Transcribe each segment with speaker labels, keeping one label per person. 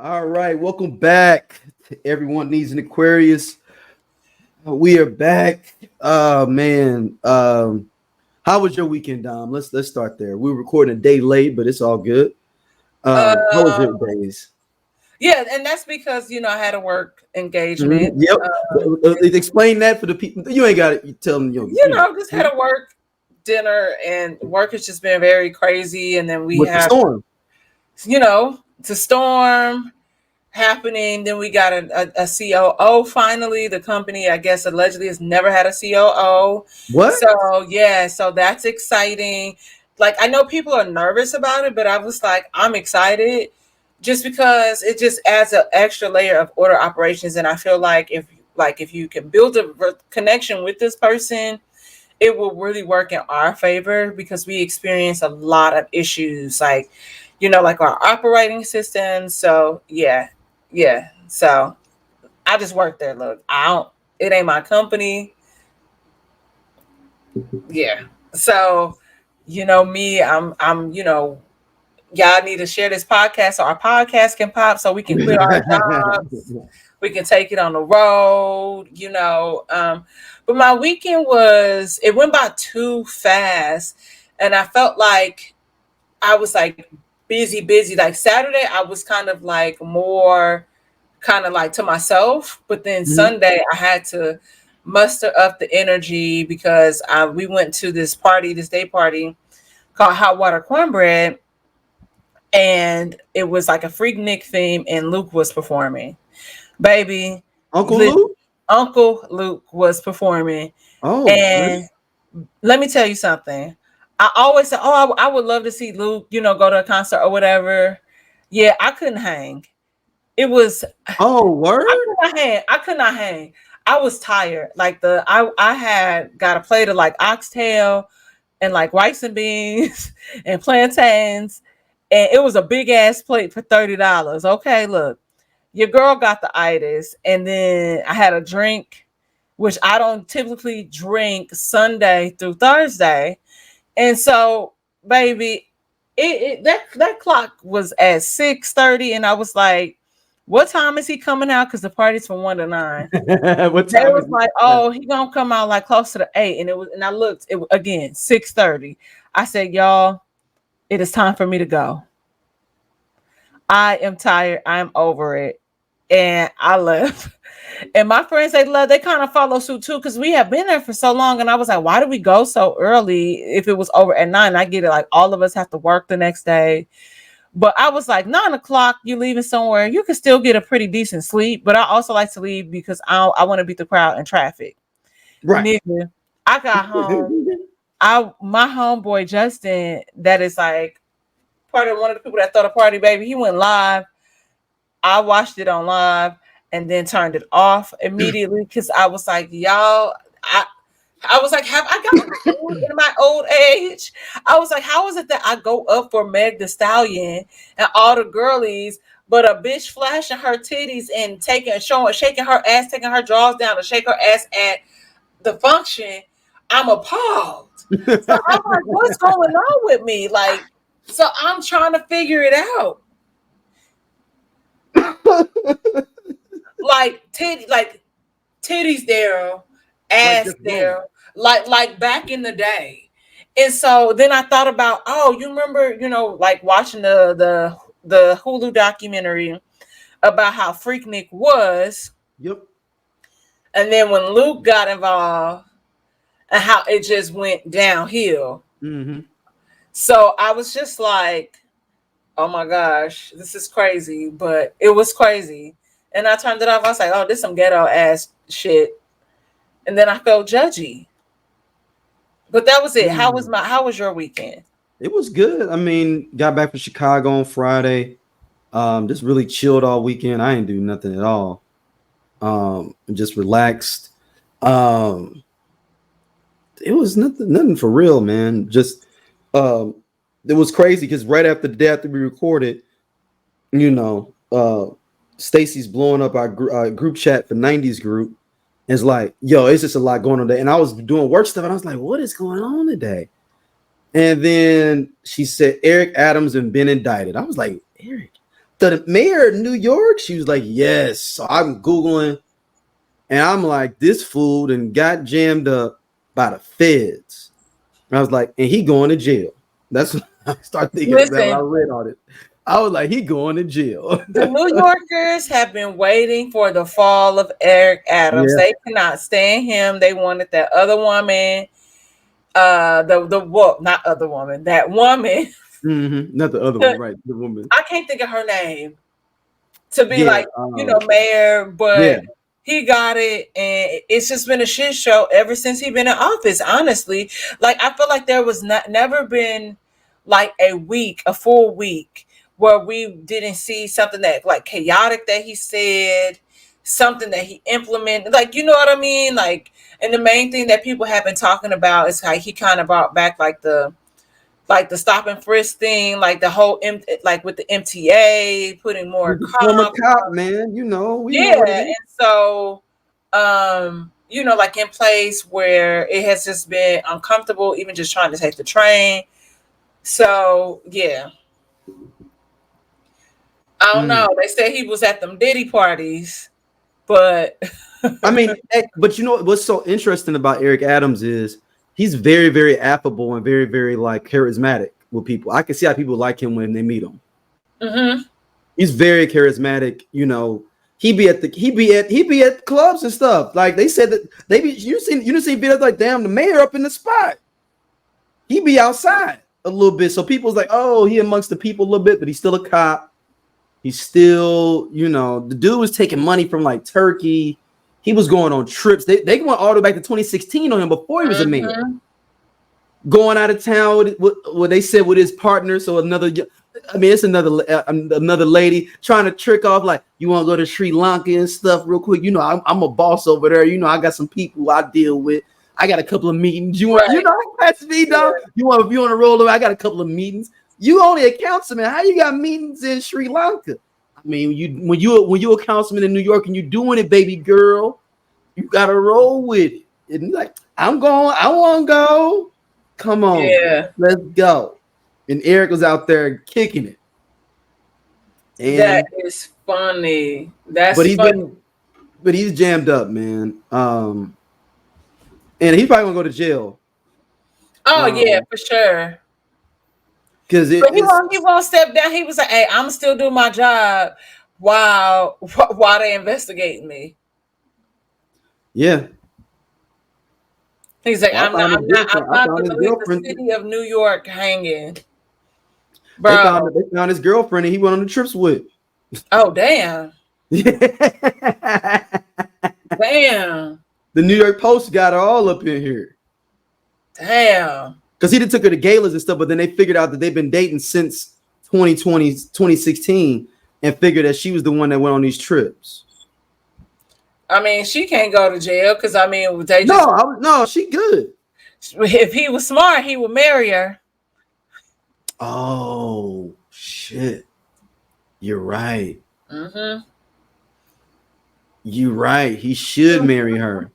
Speaker 1: All right, welcome back to Everyone Needs an Aquarius. We are back. Man, how was your weekend, Dom? Let's start there. We were recording a day late, but it's all good. How was
Speaker 2: Uh,
Speaker 1: your days?
Speaker 2: yeah, and that's because I had a work engagement.
Speaker 1: Yep.
Speaker 2: And,
Speaker 1: Explain that for the people. You ain't got it. You tell them.
Speaker 2: just had a work dinner, and work has just been very crazy. And then we
Speaker 1: With the
Speaker 2: have,
Speaker 1: storm.
Speaker 2: the storm happening. Then we got a COO finally. The company, I guess, allegedly has never had a COO.
Speaker 1: What?
Speaker 2: So yeah, so that's exciting. Like I know people are nervous about it, but I was like, I'm excited just because it just adds an extra layer of order operations. And I feel like if you can build a connection with this person, it will really work in our favor because we experience a lot of issues like our operating systems. So yeah. So I just work there. Look, I don't. It ain't my company. Yeah. So me. Y'all need to share this podcast so our podcast can pop so we can quit our jobs. We can take it on the road. But my weekend it went by too fast. And I felt like I was like busy. Like Saturday, I was kind of like more kind of like to myself. But then
Speaker 1: Mhm.
Speaker 2: Sunday, I had to muster up the energy because we went to this day party called Hot Water Cornbread. And it was like a Freaknik theme, and Luke was performing. Baby,
Speaker 1: Uncle Lou?
Speaker 2: Uncle Luke was performing.
Speaker 1: Oh,
Speaker 2: And let me tell you something. I always say, oh, I would love to see Luke, go to a concert or whatever. Yeah, I couldn't hang. It was
Speaker 1: oh, word?
Speaker 2: I could not hang. I was tired. Like I had got a plate of like oxtail and like rice and beans and plantains. And it was a big ass plate for $30. Okay, look, your girl got the itis, and then I had a drink, which I don't typically drink Sunday through Thursday, and so baby, that clock was at 6:30, and I was like, "What time is he coming out?" Because the party's from 1 to 9.
Speaker 1: What
Speaker 2: They
Speaker 1: time is
Speaker 2: was like,
Speaker 1: it?
Speaker 2: "Oh, he gonna come out like close to the 8," and I looked, again 6:30. I said, "Y'all, it is time for me to go. I am tired. I'm over it." And I left. And my friends they kind of follow suit too, because we have been there for so long. And I was like, why did we go so early if it was over at 9? I get it, like all of us have to work the next day. But I was like, 9 o'clock, you leaving somewhere, you can still get a pretty decent sleep. But I also like to leave because I want to beat the crowd in traffic.
Speaker 1: Right.
Speaker 2: Nigga, I got home. My homeboy Justin, that is like part of one of the people that throw the party, baby. He went live. I watched it on live and then turned it off immediately because I was like, y'all, I was like, have I gotten old in my old age? I was like, how is it that I go up for Meg the Stallion and all the girlies, but a bitch flashing her titties and shaking her ass, taking her drawers down to shake her ass at the function? I'm appalled. So I'm like, what's going on with me? Like, so I'm trying to figure it out. Like titties there,
Speaker 1: Like
Speaker 2: ass
Speaker 1: just normal.
Speaker 2: there, like back in the day. And so then I thought about, oh, you remember, like watching the Hulu documentary about how Freaknik was,
Speaker 1: Yep.
Speaker 2: and then when Luke got involved and how it just went downhill.
Speaker 1: Mm-hmm.
Speaker 2: So I was just like, oh my gosh, this is crazy, but it was crazy. And I turned it off. I was like, oh, this some ghetto ass shit. And then I felt judgy. But that was it. How was your weekend?
Speaker 1: It was good. I mean, got back from Chicago on Friday. Just really chilled all weekend. I didn't do nothing at all. Just relaxed. Um, it was nothing for real, man. Just um, it was crazy because right after the day after we recorded, you know, Stacy's blowing up our group chat for 90s group. And it's like, yo, it's just a lot going on there. And I was doing work stuff, and I was like, what is going on today? And then she said Eric Adams and been indicted. I was like, Eric, the mayor of New York? She was like, yes. So I'm Googling and I'm like, this fool and got jammed up by the feds. And I was like, and he going to jail. That's what I started thinking about when I read on it. I was like, he going to jail.
Speaker 2: The New Yorkers have been waiting for the fall of Eric Adams.
Speaker 1: Yeah.
Speaker 2: They cannot stand him. They wanted that other woman. Not other woman. That woman.
Speaker 1: Mm-hmm. Not the other one, right? The woman.
Speaker 2: I can't think of her name to be mayor, but he got it, and it's just been a shit show ever since he been in office. Honestly, like I feel like there was never been like a full week where we didn't see something that like chaotic that he said, something that he implemented, like you know what I mean, like. And the main thing that people have been talking about is how he kind of brought back like the stop and frisk thing, like the whole like with the MTA putting more
Speaker 1: former cop, man. You know, we know what it is.
Speaker 2: And so like in place where it has just been uncomfortable, even just trying to take the train. So yeah. I don't know. They say he was at them Diddy parties, but
Speaker 1: I mean, but you know what's so interesting about Eric Adams is he's very, very affable and very, very like charismatic with people. I can see how people like him when they meet him.
Speaker 2: Mm-hmm.
Speaker 1: He's very charismatic. You know, he be at clubs and stuff. Like they said that you didn't see videos like damn the mayor up in the spot. He be outside a little bit, so people's like, oh, he amongst the people a little bit, but he's still a cop. He's still, you know, the dude was taking money from like Turkey. He was going on trips. They went all the way back to 2016 on him before he was a mayor. Going out of town with what they said with his partner. So it's another lady trying to trick off like, you want to go to Sri Lanka and stuff real quick. You know, I'm a boss over there. You know, I got some people I deal with. I got a couple of meetings. You know, that's me, dog. You want to roll over? I got a couple of meetings. You only a councilman. How you got meetings in Sri Lanka? I mean, when you a councilman in New York and you doing it, baby girl, you gotta roll with it. And you're like, I'm going. I want to go. Come on, let's go. And Eric was out there kicking it. And
Speaker 2: that is funny. But
Speaker 1: he's jammed up, man. And he's probably gonna go to jail.
Speaker 2: Oh yeah, for sure.
Speaker 1: Because
Speaker 2: he won't step down. He was like, "Hey, I'm still doing my job while they investigating me." Yeah. He's like, I'm not going to leave the city of New York hanging. Bro.
Speaker 1: They found his girlfriend and he went on the trips with.
Speaker 2: Oh, damn. Damn.
Speaker 1: The New York Post got her all up in here.
Speaker 2: Damn.
Speaker 1: Because he took her to galas and stuff, but then they figured out that they've been dating since 2016 and figured that she was the one that went on these trips.
Speaker 2: I mean, she can't go to jail because
Speaker 1: no, she good.
Speaker 2: If he was smart, he would marry her.
Speaker 1: Oh shit! You're right.
Speaker 2: Mm-hmm.
Speaker 1: You're right. He should marry her.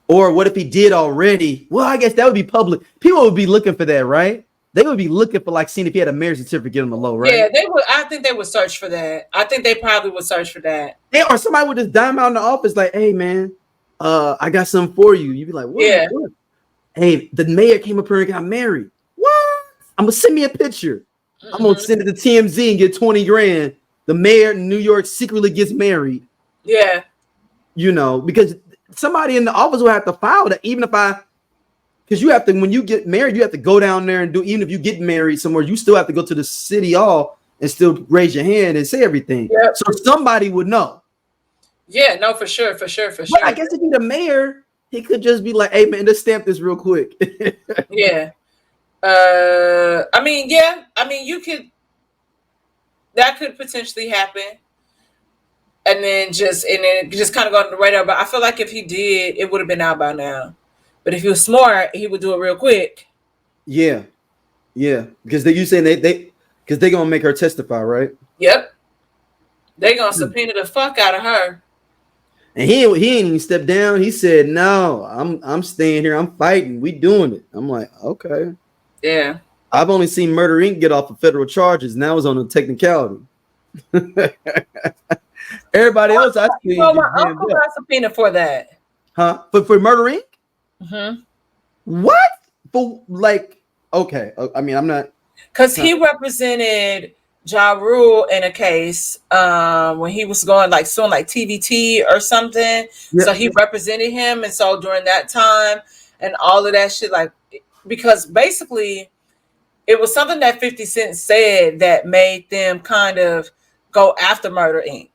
Speaker 1: Or what if he did already? Well, I guess that would be public. People would be looking for that, right? They would be looking for like seeing if he had a marriage certificate on the low, right?
Speaker 2: Yeah, they would. I think they would search for that. I think they probably would search for that.
Speaker 1: Or somebody would just dime out in the office like, "Hey, man, I got something for you." You'd be like, "What?"
Speaker 2: Yeah.
Speaker 1: What? Hey, the mayor came up here and got married. What? I'm gonna send me a picture. Mm-hmm. I'm gonna send it to TMZ and get 20 grand. The mayor in New York secretly gets married.
Speaker 2: Yeah.
Speaker 1: You know, because somebody in the office will have to file that, because you have to, when you get married, you have to go down there and do, even if you get married somewhere, you still have to go to the city hall and still raise your hand and say everything. Yep. So somebody would know.
Speaker 2: Yeah, no, for sure.
Speaker 1: But I guess if he's the mayor, he could just be like, "Hey man, let's stamp this real quick."
Speaker 2: Yeah. I mean, that could potentially happen. And then just kind of go on the radar. But I feel like if he did, it would have been out by now. But if he was smart, he would do it real quick.
Speaker 1: Yeah. Because you saying because they're gonna make her testify, right?
Speaker 2: Yep. They're gonna subpoena the fuck out of her.
Speaker 1: And he ain't even stepped down. He said, "No, I'm staying here. I'm fighting. We doing it." I'm like, okay.
Speaker 2: Yeah.
Speaker 1: I've only seen Murder Inc. get off of federal charges. Now it's on a technicality. Everybody else I see.
Speaker 2: Well, my uncle got subpoenaed for that.
Speaker 1: Huh? For Murder Inc.?
Speaker 2: Mm-hmm.
Speaker 1: What? For like, okay. I mean, I'm not.
Speaker 2: Because he represented Ja Rule in a case when he was going like suing like TVT or something. Yeah. So he represented him. And so during that time and all of that shit, like, because basically it was something that 50 Cent said that made them kind of go after Murder Inc.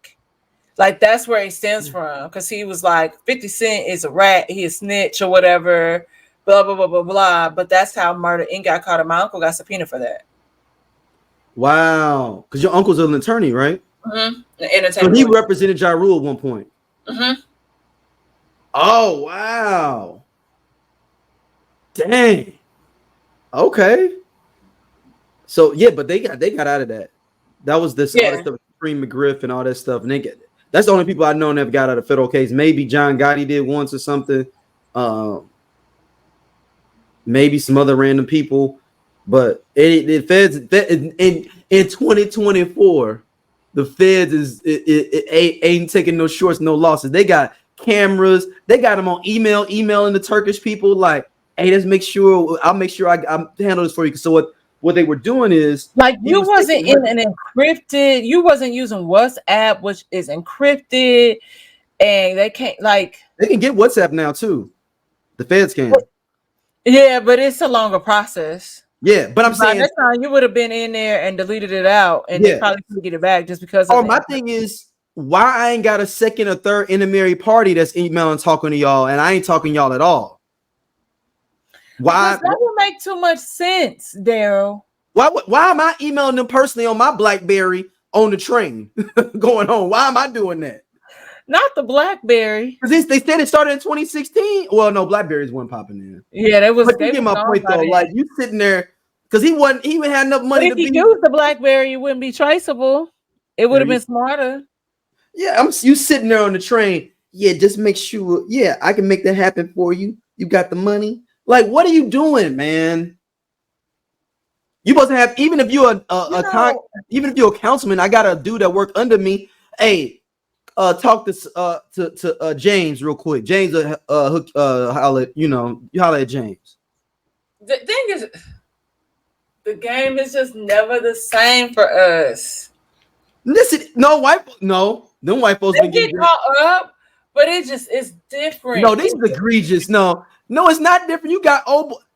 Speaker 2: Like, that's where it stems from. Because he was like, 50 Cent is a rat. He is snitch or whatever. Blah, blah, blah, blah, blah. But that's how Murder Inc. got caught. And my uncle got subpoenaed for that.
Speaker 1: Wow. Because your uncle's an attorney, right?
Speaker 2: Mm-hmm.
Speaker 1: So he represented Ja Rule at one point.
Speaker 2: Mm-hmm.
Speaker 1: Oh, wow. Dang. Okay. So, yeah, but they got out of that. That was this all this stuff, Supreme McGriff and all that stuff. And that's the only people I know that got out of federal case. Maybe John Gotti did once or something. Maybe some other random people. But the feds in 2024, the feds ain't taking no shorts, no losses. They got cameras. They got them on emailing the Turkish people like, hey, let's make sure I handle this for you. So what they were doing is
Speaker 2: like you wasn't in an encrypted, you wasn't using WhatsApp, which is encrypted, and they can
Speaker 1: get WhatsApp now too. The feds can.
Speaker 2: Yeah, but it's a longer process.
Speaker 1: Yeah, but I'm saying
Speaker 2: that time you would have been in there and deleted it out, and they probably couldn't get it back just because.
Speaker 1: My thing is, why I ain't got a second or third intermediary party that's emailing, talking to y'all, and I ain't talking y'all at all. Why?
Speaker 2: Because that would make too much sense, Daryl.
Speaker 1: Why am I emailing them personally on my BlackBerry on the train going home? Why am I doing that?
Speaker 2: Not the BlackBerry.
Speaker 1: Because they said it started in 2016. Well, no, BlackBerries weren't popping in.
Speaker 2: Yeah, that was.
Speaker 1: But you get my point though. Like you sitting there because he even had enough money.
Speaker 2: But if he used the BlackBerry, it wouldn't be traceable. It would have been smarter.
Speaker 1: Yeah, you sitting there on the train. Yeah, just make sure. Yeah, I can make that happen for you. You got the money. Like, what are you doing, man? You supposed to have, even if you're a councilman, I got a dude that work under me. Hey, talk to James real quick. James, holler at James.
Speaker 2: The thing is, the game is just never the same for us.
Speaker 1: Listen, them white folks
Speaker 2: they get caught up, but it's different.
Speaker 1: No, this is egregious. No, it's not different. You got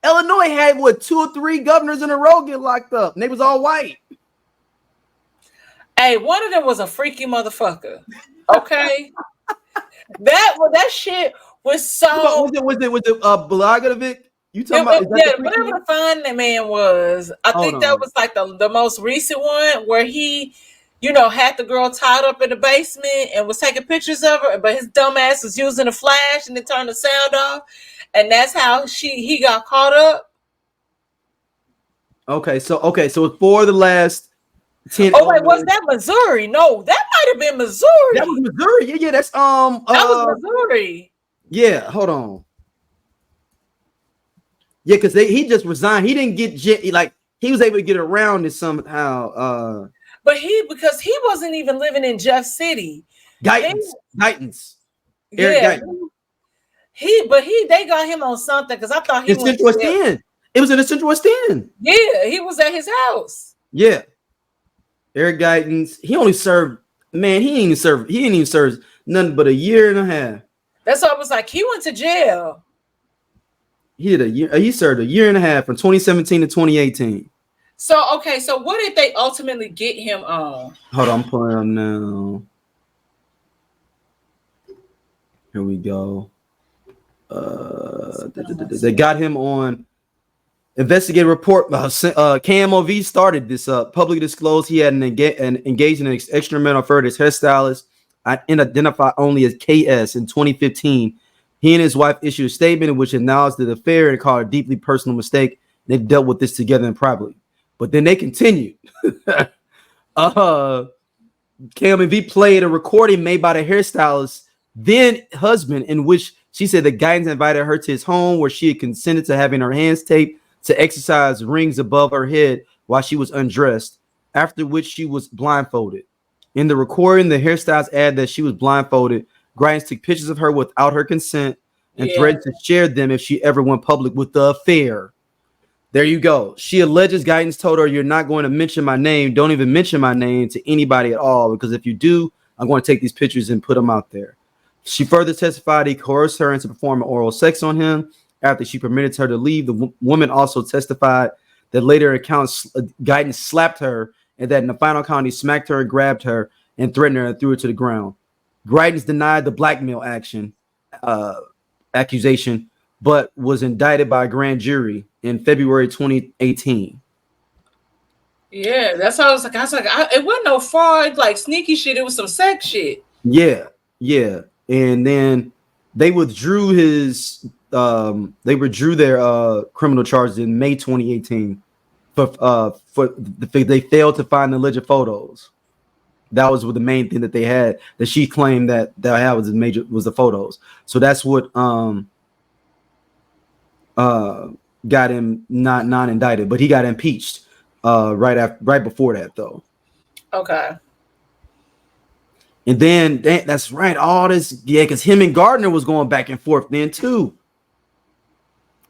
Speaker 1: Illinois had 2 or 3 governors in a row get locked up, and they was all white.
Speaker 2: Hey, one of them was a freaky motherfucker. Okay, that shit was so.
Speaker 1: Was it Blagojevich? You talking about?
Speaker 2: Whatever the fine that man was. I think that was like the most recent one where he, had the girl tied up in the basement and was taking pictures of her, but his dumb ass was using a flash and then turned the sound off. And that's how he got caught up.
Speaker 1: Okay, so for the last 10.
Speaker 2: Oh wait, was that Missouri? No, that might have been Missouri.
Speaker 1: That was Missouri. Yeah, that's
Speaker 2: that was Missouri.
Speaker 1: Yeah, hold on. Yeah, because he just resigned. He didn't get he was able to get around it somehow.
Speaker 2: But because he wasn't even living in Jeff City.
Speaker 1: Guyton's.
Speaker 2: Yeah. They got him on something because I thought he was
Speaker 1: Central West End. It was in the Central West End.
Speaker 2: Yeah, he was at his house.
Speaker 1: Yeah. Eric Guyton's. He only served, man, he didn't even serve nothing but a year and a half.
Speaker 2: That's why I was like, he went to jail.
Speaker 1: He served a year and a half from 2017 to 2018.
Speaker 2: So what did they ultimately get him on?
Speaker 1: Hold on, I'm pulling up now. Here we go. They got him on investigative report. KMOV started this up. Publicly disclosed he had engaged in an extramental affair with his hairstylist, identified only as KS, in 2015. He and his wife issued a statement in which acknowledged the affair and called it a deeply personal mistake. They dealt with this together and privately. But then they continued. KMOV played a recording made by the hairstylist, then husband, in which she said that Guyton's invited her to his home where she had consented to having her hands taped to exercise rings above her head while she was undressed, after which she was blindfolded. In the recording, the hairstyles add that she was blindfolded. Grimes took pictures of her without her consent and threatened to share them if she ever went public with the affair. There you go. She alleges Guidance told her, "You're not going to mention my name. Don't even mention my name to anybody at all, because if you do, I'm going to take these pictures and put them out there." She further testified he coerced her into performing oral sex on him after she permitted her to leave. The woman also testified that later accounts Guidance slapped her, and that in the final count he smacked her and grabbed her and threatened her and threw her to the ground. Guidance denied the blackmail accusation, but was indicted by a grand jury in February 2018.
Speaker 2: Yeah, that's how I was like, it wasn't no fraud, like sneaky shit. It was some sex shit.
Speaker 1: Yeah. And then they withdrew their criminal charges in May 2018 for they failed to find the alleged photos. That was the main thing that they had, that she claimed that had was the photos. So that's what got him not indicted, but he got impeached right before that though.
Speaker 2: Okay.
Speaker 1: And then that's right, all this, because him and Gardner was going back and forth then too.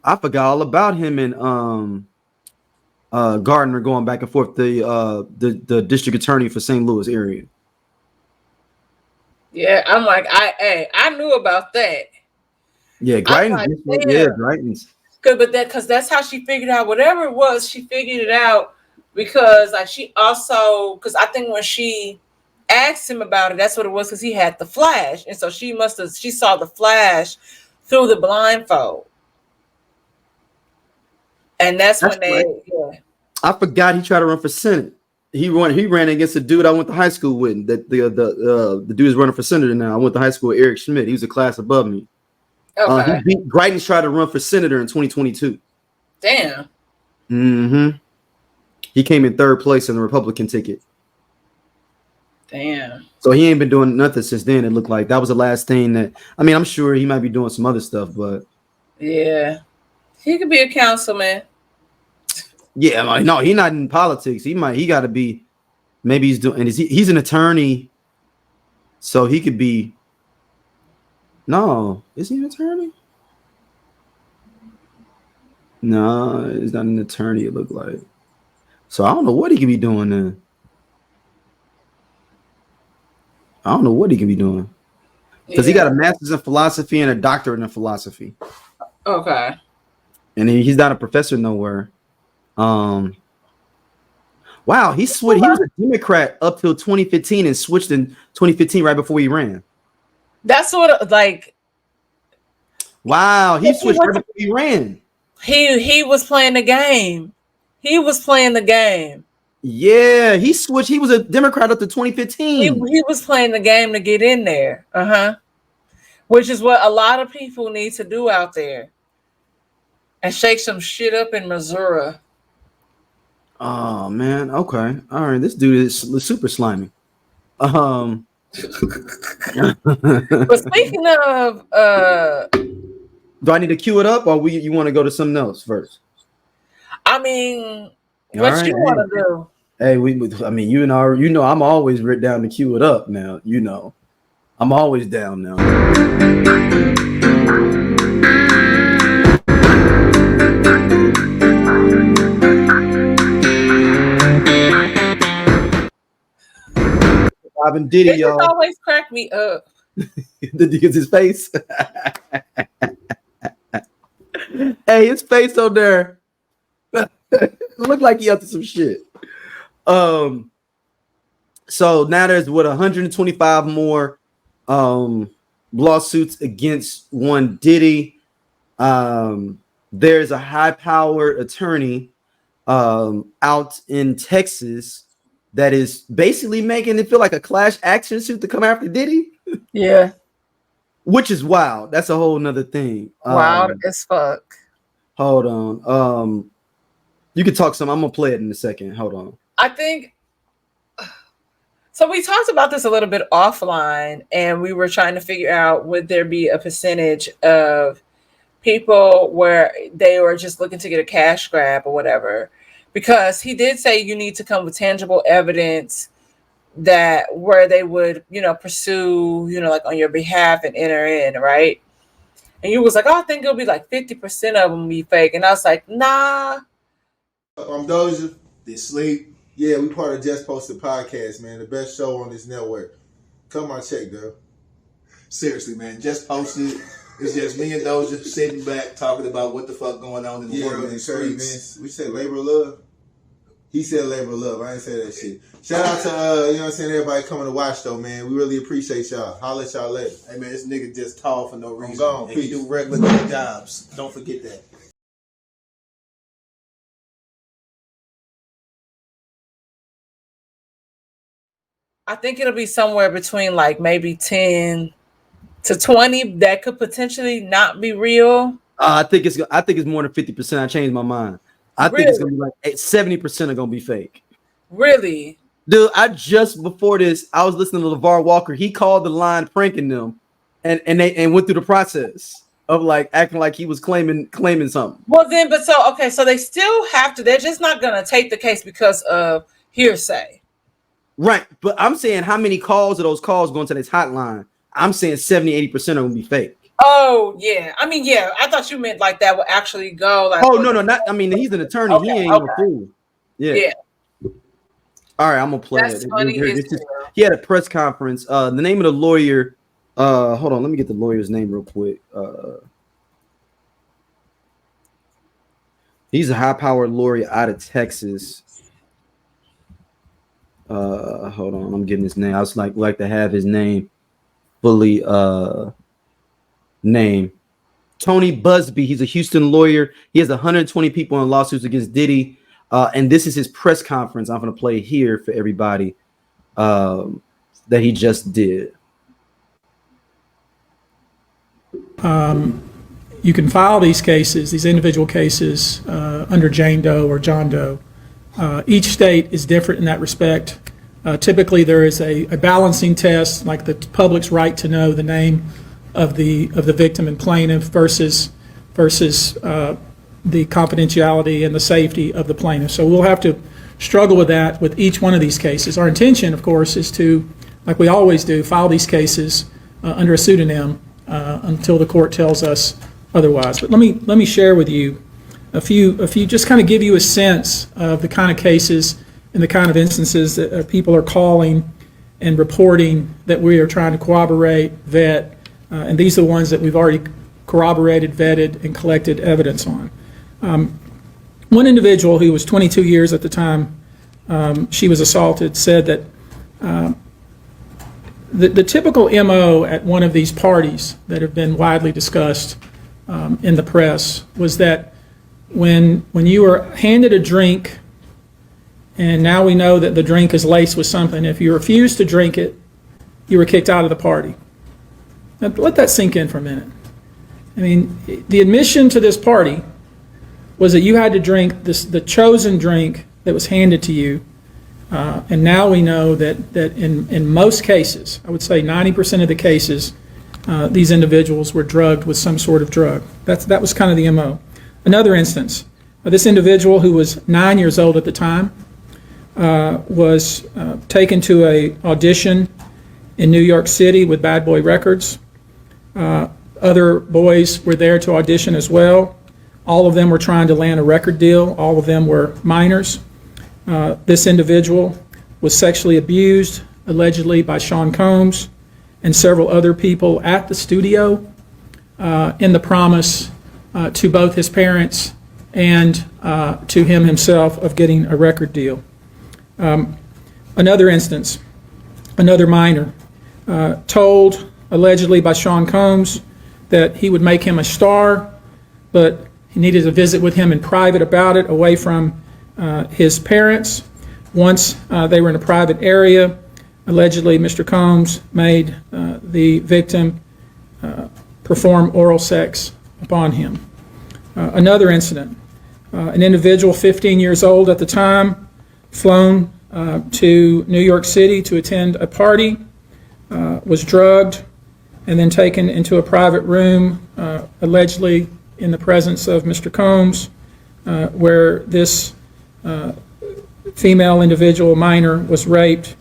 Speaker 1: I forgot all about him and Gardner going back and forth, the district attorney for St. Louis area.
Speaker 2: Yeah, I'm like, I knew about that.
Speaker 1: Yeah, Greitens.
Speaker 2: Because that's how she figured out whatever it was. She figured it out because like she also, because I think when she asked him about it, that's what it was, because he had the flash, and so she saw the flash through the blindfold, and that's when they. Right. Yeah.
Speaker 1: I forgot he tried to run for Senate. He ran against a dude I went to high school with. That the dude is running for senator now. I went to high school with Eric Schmidt. He was a class above me.
Speaker 2: Okay.
Speaker 1: Greitens tried to run for senator in 2022.
Speaker 2: Damn.
Speaker 1: Mm-hmm. He came in third place in the Republican ticket.
Speaker 2: Damn.
Speaker 1: So he ain't been doing nothing since then. It looked like that was the last thing that. I mean, I'm sure he might be doing some other stuff, but
Speaker 2: yeah, he could be a councilman.
Speaker 1: Yeah, no, he's not in politics. He got to be. Maybe he's doing. And he's an attorney, so he could be. No, is he an attorney? No, he's not an attorney. It looked like. So I don't know what he could be doing then. I don't know what he could be doing, because he got a master's in philosophy and a doctorate in philosophy.
Speaker 2: Okay.
Speaker 1: And he's not a professor nowhere. Wow, he switched. He was a Democrat up till 2015 and switched in 2015 right before he ran.
Speaker 2: That's what like.
Speaker 1: Wow, he switched right before he ran.
Speaker 2: He was playing the game. He was playing the game.
Speaker 1: Yeah, he switched. He was a Democrat up to 2015.
Speaker 2: He was playing the game to get in there. Which is what a lot of people need to do out there. And shake some shit up in Missouri.
Speaker 1: Oh man, okay, all right. This dude is super slimy. But
Speaker 2: speaking of,
Speaker 1: do I need to cue it up, or you want to go to something else first?
Speaker 2: I mean, what you want to do?
Speaker 1: Hey, I mean, you know, I'm always written down to cue it up. Now, you know, I'm always down now. Robin Diddy,
Speaker 2: it y'all always crack me up.
Speaker 1: Because his face. Hey, his face on there. Look like he up to some shit. So now there's 125 more lawsuits against one Diddy. There's a high-powered attorney out in Texas that is basically making it feel like a class action suit to come after Diddy.
Speaker 2: Yeah.
Speaker 1: Which is wild. That's a whole nother thing.
Speaker 2: Wild as fuck.
Speaker 1: Hold on. You can talk some. I'm gonna play it in a second. Hold on.
Speaker 2: I think so. We talked about this a little bit offline, and we were trying to figure out, would there be a percentage of people where they were just looking to get a cash grab or whatever, because he did say you need to come with tangible evidence that where they would, pursue, like on your behalf and enter in, right? And you was like, oh, I think it'll be like 50% of them be fake. And I was like, nah.
Speaker 3: I'm Doja. They sleep. Yeah, we part of Just Posted Podcast, man. The best show on this network. Come on, check, girl.
Speaker 4: Seriously, man. Just Posted. It's just me and Doja sitting back talking about what the fuck going on in the world and the streets.
Speaker 3: We said labor of love. He said labor of love. I ain't say that shit. Shout out to everybody coming to watch though, man. We really appreciate y'all. Holla at y'all later.
Speaker 4: Hey man, this nigga just tall for no reason.
Speaker 3: I'm gone.
Speaker 4: And he do regular jobs. Don't forget that.
Speaker 2: I think it'll be somewhere between like maybe 10 to 20 that could potentially not be real.
Speaker 1: I think it's more than 50%. I changed my mind. I think it's gonna be like 70% are gonna be fake.
Speaker 2: Really?
Speaker 1: Dude, before this, I was listening to LeVar Walker. He called the line pranking them and went through the process of like acting like he was claiming something.
Speaker 2: Well then, so they still have to, they're just not gonna take the case because of hearsay.
Speaker 1: Right. But I'm saying how many calls of those calls going to this hotline? I'm saying 70-80% are gonna be fake.
Speaker 2: Oh yeah, I mean yeah. I thought you meant like that would actually go. Like,
Speaker 1: oh no, not. I mean he's an attorney. Okay, he ain't no fool. Yeah. All right, I'm gonna play
Speaker 2: That's
Speaker 1: it.
Speaker 2: Funny
Speaker 1: he had a press conference. The name of the lawyer. Hold on, let me get the lawyer's name real quick. He's a high-powered lawyer out of Texas. Hold on, I'm getting his name. I was like to have his name fully. Name Tony Busby. He's a Houston lawyer. He has 120 people in lawsuits against Diddy, and this is his press conference. I'm going to play here for everybody that he just did.
Speaker 5: You can file these cases, these individual cases, under Jane Doe or John Doe. Each state is different in that respect. Typically, there is a balancing test, like the public's right to know the name of the victim and plaintiff versus the confidentiality and the safety of the plaintiff. So we'll have to struggle with that with each one of these cases. Our intention, of course, is to, like we always do, file these cases under a pseudonym until the court tells us otherwise. But let me share with you a few, just kind of give you a sense of the kind of cases and the kind of instances that people are calling and reporting that we are trying to corroborate, vet. And these are the ones that we've already corroborated, vetted, and collected evidence on. One individual who was 22 years at the time she was assaulted said that the typical MO at one of these parties that have been widely discussed in the press was that when you were handed a drink, and now we know that the drink is laced with something, if you refused to drink it, you were kicked out of the party. Now, let that sink in for a minute. I mean, the admission to this party was that you had to drink the chosen drink that was handed to you, and now we know that in most cases, I would say 90% of the cases, these individuals were drugged with some sort of drug. That was kind of the MO. Another instance, this individual who was 9 years old at the time was taken to an audition in New York City with Bad Boy Records. Other boys were there to audition as well. All of them were trying to land a record deal. All of them were minors. This individual was sexually abused, allegedly by Sean Combs and several other people at the studio in the promise to both his parents and to him himself of getting a record deal. Another instance, another minor, told allegedly by Sean Combs that he would make him a star, but he needed to visit with him in private about it, away from his parents. Once they were in a private area, allegedly Mr. Combs made the victim perform oral sex upon him. Another incident, an individual 15 years old at the time, flown to New York City to attend a party, was drugged and then taken into a private room, allegedly in the presence of Mr. Combs, where this female individual, minor, was raped,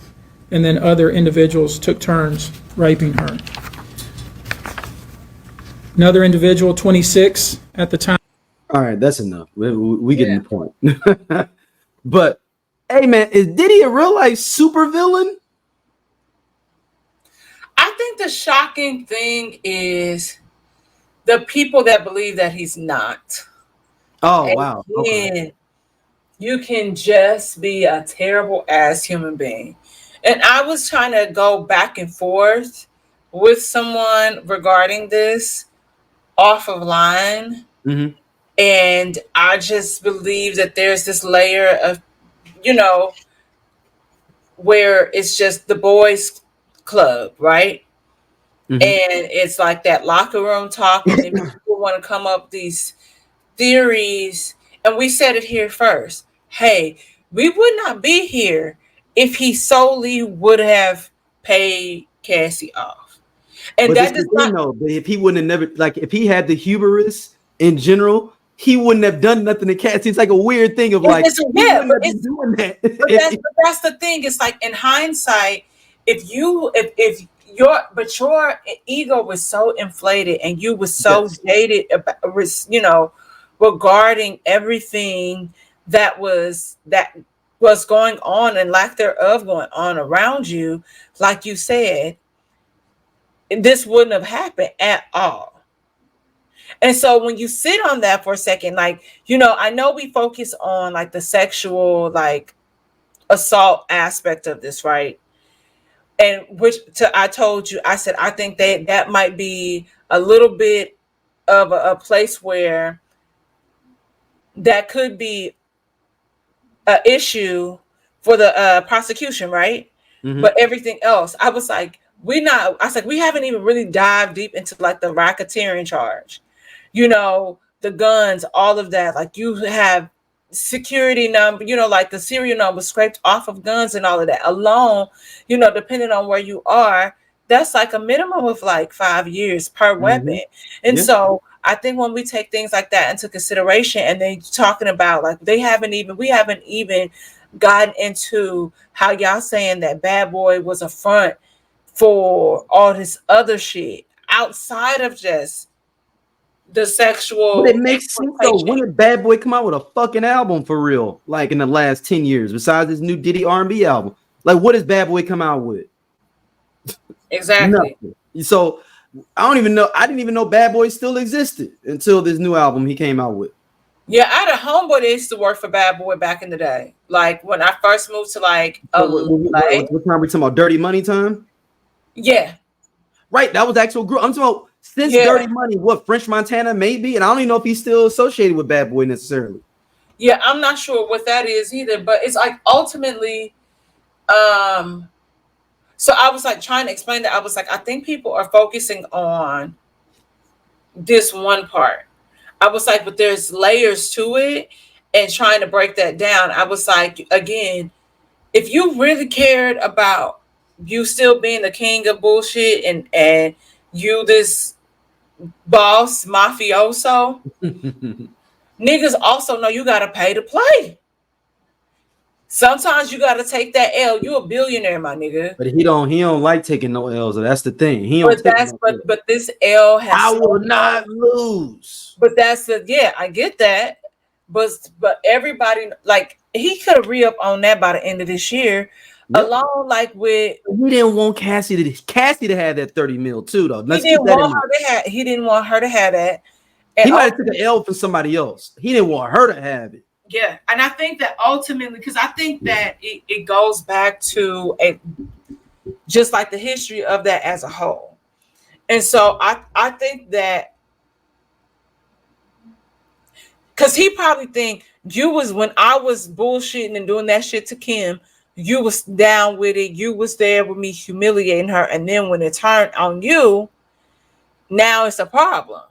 Speaker 5: and then other individuals took turns raping her. Another individual, 26 at the time.
Speaker 1: All right, that's enough. We getting the point. But hey, man, is Diddy a real life supervillain?
Speaker 2: I think the shocking thing is the people that believe that he's not.
Speaker 1: Oh,
Speaker 2: And
Speaker 1: wow. Okay.
Speaker 2: you can just be a terrible ass human being. And I was trying to go back and forth with someone regarding this off of line.
Speaker 1: Mm-hmm.
Speaker 2: And I just believe that there's this layer of, where it's just the boys club, right?
Speaker 1: Mm-hmm.
Speaker 2: And it's like that locker room talk, and then people want to come up these theories. And we said it here first. Hey, we would not be here if he solely would have paid Cassie off. And
Speaker 1: But
Speaker 2: that
Speaker 1: this
Speaker 2: does
Speaker 1: the thing,
Speaker 2: not.
Speaker 1: though. But if he wouldn't have never, like, if he had the hubris in general, he wouldn't have done nothing to Cassie. It's like a weird thing of like, he wouldn't have been doing that.
Speaker 2: But that's the thing. It's like in hindsight, if your ego was so inflated and you was so jaded about, regarding everything that was going on and lack thereof going on around you, like you said, this wouldn't have happened at all. And so when you sit on that for a second, like, I know we focus on like the sexual, like, assault aspect of this, right? And I told you, I said, I think that might be a little bit of a place where that could be an issue for the prosecution, right? Mm-hmm. But everything else, I was like, we haven't even really dived deep into like the racketeering charge, the guns, all of that. Like you have security number, like the serial number scraped off of guns and all of that alone, depending on where you are, that's like a minimum of like 5 years per weapon. And so I think when we take things like that into consideration, and then talking about like we haven't even gotten into how y'all saying that Bad Boy was a front for all this other shit outside of just the sexual.
Speaker 1: But it makes sense though. When did Bad Boy come out with a fucking album for real? Like in the last 10 years, besides this new Diddy R&B album, like what does Bad Boy come out with?
Speaker 2: Exactly.
Speaker 1: Nothing. So I didn't even know Bad Boy still existed until this new album he came out with.
Speaker 2: Yeah, I had a homeboy that used to work for Bad Boy back in the day. Like when I first moved to like
Speaker 1: what time are we talking about? Dirty Money time?
Speaker 2: Yeah.
Speaker 1: Right. That was actual group. I'm talking about since Dirty Money, what, French Montana maybe? And I don't even know if he's still associated with Bad Boy necessarily.
Speaker 2: Yeah, I'm not sure what that is either, but it's like ultimately, so I was like trying to explain that. I was like, I think people are focusing on this one part. I was like, but there's layers to it, and trying to break that down. I was like, again, if you really cared about you still being the king of bullshit and you this boss mafioso, niggas also know you gotta pay to play. Sometimes you gotta take that L. You a billionaire, my nigga.
Speaker 1: But he don't like taking no L's. So that's the thing. He don't.
Speaker 2: But this L has.
Speaker 1: I will not lose.
Speaker 2: But that's I get that. But everybody, like, he could re-up on that by the end of this year. Yep. Along like with
Speaker 1: he didn't want Cassie to have that 30 mil too, though.
Speaker 2: He didn't want her to have that. And
Speaker 1: he might have took an L for somebody else. He didn't want her to have it.
Speaker 2: Yeah, and I think that ultimately, because I think that it goes back to just like the history of that as a whole. And so I think that because he probably think you was, when I was bullshitting and doing that shit to Kim, you was down with it. You was there with me humiliating her. And then when it turned on you, now it's a problem.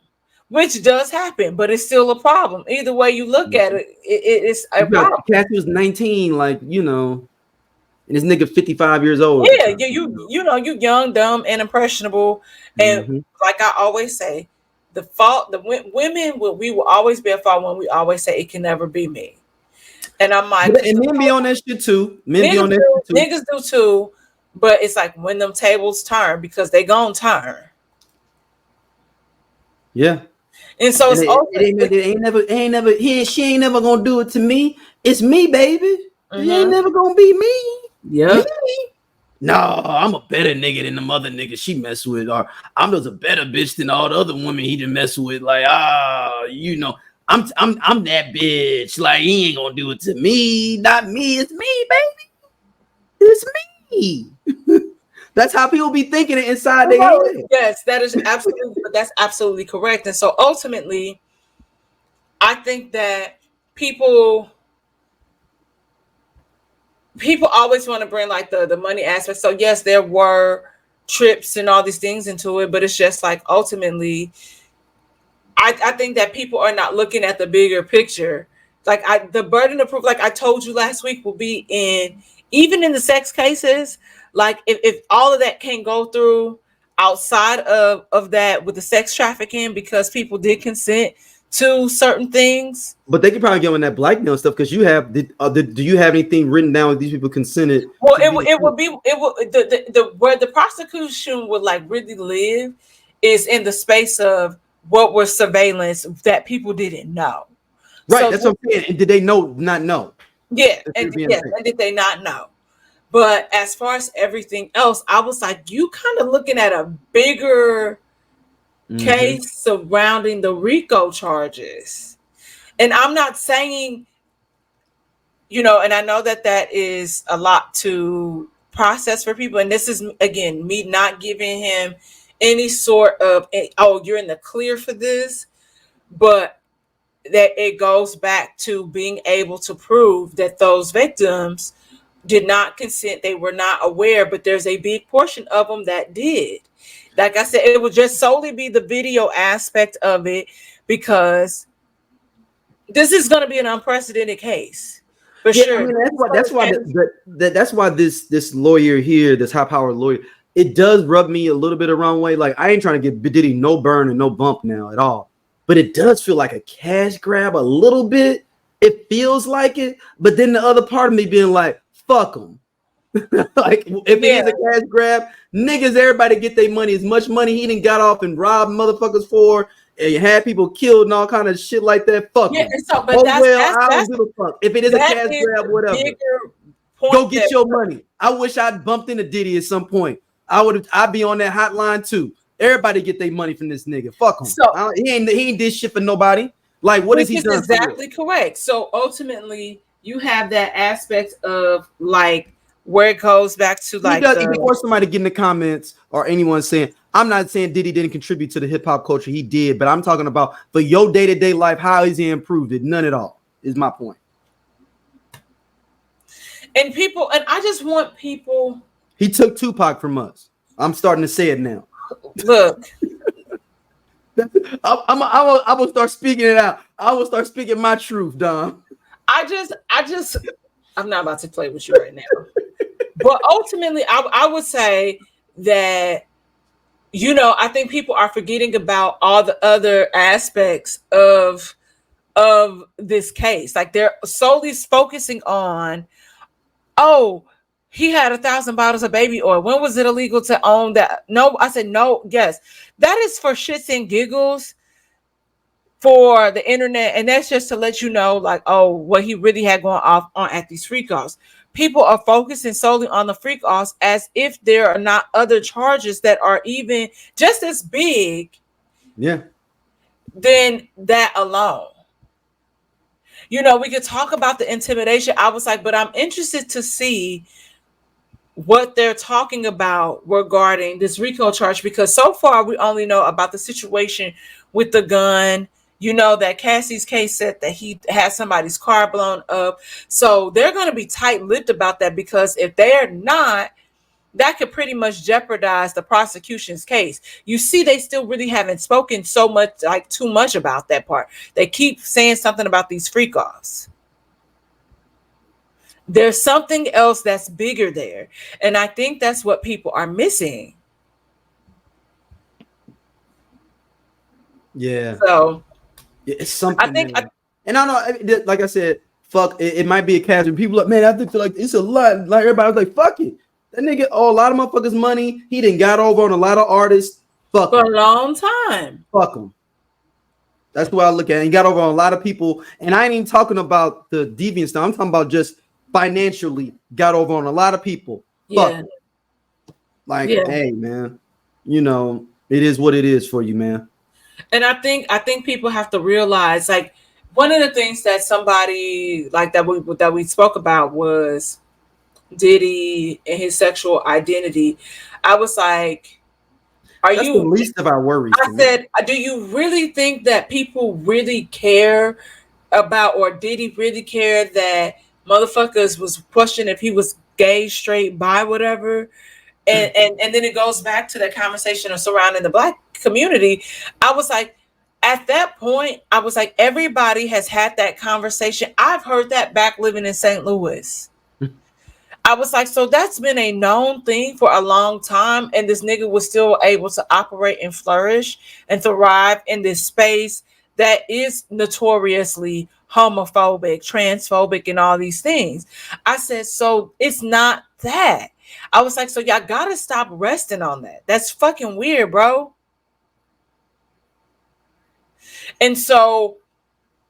Speaker 2: Which does happen, but it's still a problem. Either way you look at it, it's a problem.
Speaker 1: Cassie was 19, like, and this nigga 55 years old.
Speaker 2: Yeah, you young, dumb, and impressionable. And like I always say, the fault, women we will always be at fault when we always say it can never be me. And I'm like,
Speaker 1: and men be on that shit too. Men be on that shit too.
Speaker 2: Niggas do too, but it's like when them tables turn, because they gon' turn.
Speaker 1: Yeah.
Speaker 2: And so
Speaker 1: she ain't never gonna do it to me. It's me, baby. It ain't never gonna be me.
Speaker 2: Yeah.
Speaker 1: No, I'm a better nigga than the mother nigga she mess with, or I'm just a better bitch than all the other women he done mess with. Like, you know, I'm that bitch. Like, he ain't gonna do it to me. Not me. It's me, baby. It's me. That's how people be thinking it inside their head.
Speaker 2: Yes, that's absolutely correct. And so ultimately, I think that people always want to bring like the money aspect. So yes, there were trips and all these things into it, but it's just like ultimately, I think that people are not looking at the bigger picture. Like the burden of proof, like I told you last week, will be even in the sex cases. Like if all of that can't go through outside of that with the sex trafficking, because people did consent to certain things.
Speaker 1: But they could probably get on that blackmail stuff, because you have. Do you have anything written down with these people consented?
Speaker 2: Well, it would where the prosecution would like really live is in the space of what was surveillance that people didn't know.
Speaker 1: Right,
Speaker 2: so
Speaker 1: that's what I'm saying. And did they not know?
Speaker 2: Yeah, and did they not know? But as far as everything else, I was like, you kind of looking at a bigger case surrounding the RICO charges. And I'm not saying, and I know that is a lot to process for people. And this is, again, me not giving him any sort of, you're in the clear for this. But that it goes back to being able to prove that those victims did not consent. They were not aware, but there's a big portion of them that did. Like I said, it would just solely be the video aspect of it, because this is going to be an unprecedented case for sure. I
Speaker 1: mean, that's why this lawyer here, this high powered lawyer, it does rub me a little bit the wrong way. Like, I ain't trying to get Diddy no burn and no bump now at all, but it does feel like a cash grab a little bit. It feels like it, but then the other part of me being like, fuck them. Like, if it is a cash grab, niggas, everybody get their money. As much money he done got off and robbed motherfuckers for, and you had people killed and all kind of shit like that. Fuck them.
Speaker 2: So, but I
Speaker 1: don't give a fuck. If it is a cash grab, whatever, go get your money. I wish I'd bumped into Diddy at some point. I'd be on that hotline too. Everybody get their money from this nigga. Fuck him. So, he ain't did shit for nobody. Like, what is he done?
Speaker 2: Exactly correct. So ultimately, you have that aspect of like where it goes back to like
Speaker 1: before somebody get in the comments or anyone saying, I'm not saying Diddy didn't contribute to the hip hop culture. He did, but I'm talking about for your day-to-day life, how has he improved it? None at all is my point. And
Speaker 2: I just want people.
Speaker 1: He took Tupac from us. I'm starting to say it now.
Speaker 2: Look.
Speaker 1: I will start speaking it out. I will start speaking my truth, Dom.
Speaker 2: I'm not about to play with you right now. But ultimately, I would say that, I think people are forgetting about all the other aspects of this case. Like, they're solely focusing on, he had 1,000 bottles of baby oil. When was it illegal to own that? No, I said no. Yes, that is for shits and giggles for the internet, and that's just to let you know, like, what he really had going off on at these freak offs. People are focusing solely on the freak offs as if there are not other charges that are even just as big.
Speaker 1: Yeah.
Speaker 2: Than that alone. We could talk about the intimidation. I was like, but I'm interested to see what they're talking about regarding this RICO charge, because so far we only know about the situation with the gun. That Cassie's case said that he had somebody's car blown up. So they're going to be tight-lipped about that, because if they're not, that could pretty much jeopardize the prosecution's case. You see, they still really haven't spoken so much, like too much about that part. They keep saying something about these freak-offs. There's something else that's bigger there. And I think that's what people are missing.
Speaker 1: Yeah.
Speaker 2: So
Speaker 1: It's
Speaker 2: I
Speaker 1: something,
Speaker 2: think
Speaker 1: man. And I know, like I said, fuck, it might be a casual. People like, man, I feel like it's a lot. Like everybody was like, fuck it. That nigga owe a lot of motherfuckers money. He done got over on a lot of artists. Fuck
Speaker 2: for a
Speaker 1: him.
Speaker 2: long time.
Speaker 1: Fuck him. That's the way I look at it. He got over on a lot of people. And I ain't even talking about the deviant stuff. I'm talking about just financially got over on a lot of people. Fuck
Speaker 2: Yeah.
Speaker 1: him. Like,
Speaker 2: Yeah.
Speaker 1: hey, man, you know, it is what it is for you, man.
Speaker 2: And I think people have to realize, like, one of the things that somebody like that we spoke about was Diddy and his sexual identity. I was like,
Speaker 1: That's the least of our worries.
Speaker 2: I said, do you really think that people really care about, or did he really care that motherfuckers was questioning if he was gay, straight, bi, whatever? And then it goes back to that conversation of surrounding the Black community. I was like, at that point, I was like, everybody has had that conversation. I've heard that back living in St. Louis. I was like, so that's been a known thing for a long time, and this nigga was still able to operate and flourish and thrive in this space that is notoriously homophobic, transphobic, and all these things. I said, so it's not that. I was like, so y'all gotta stop resting on that. That's fucking weird, bro. And so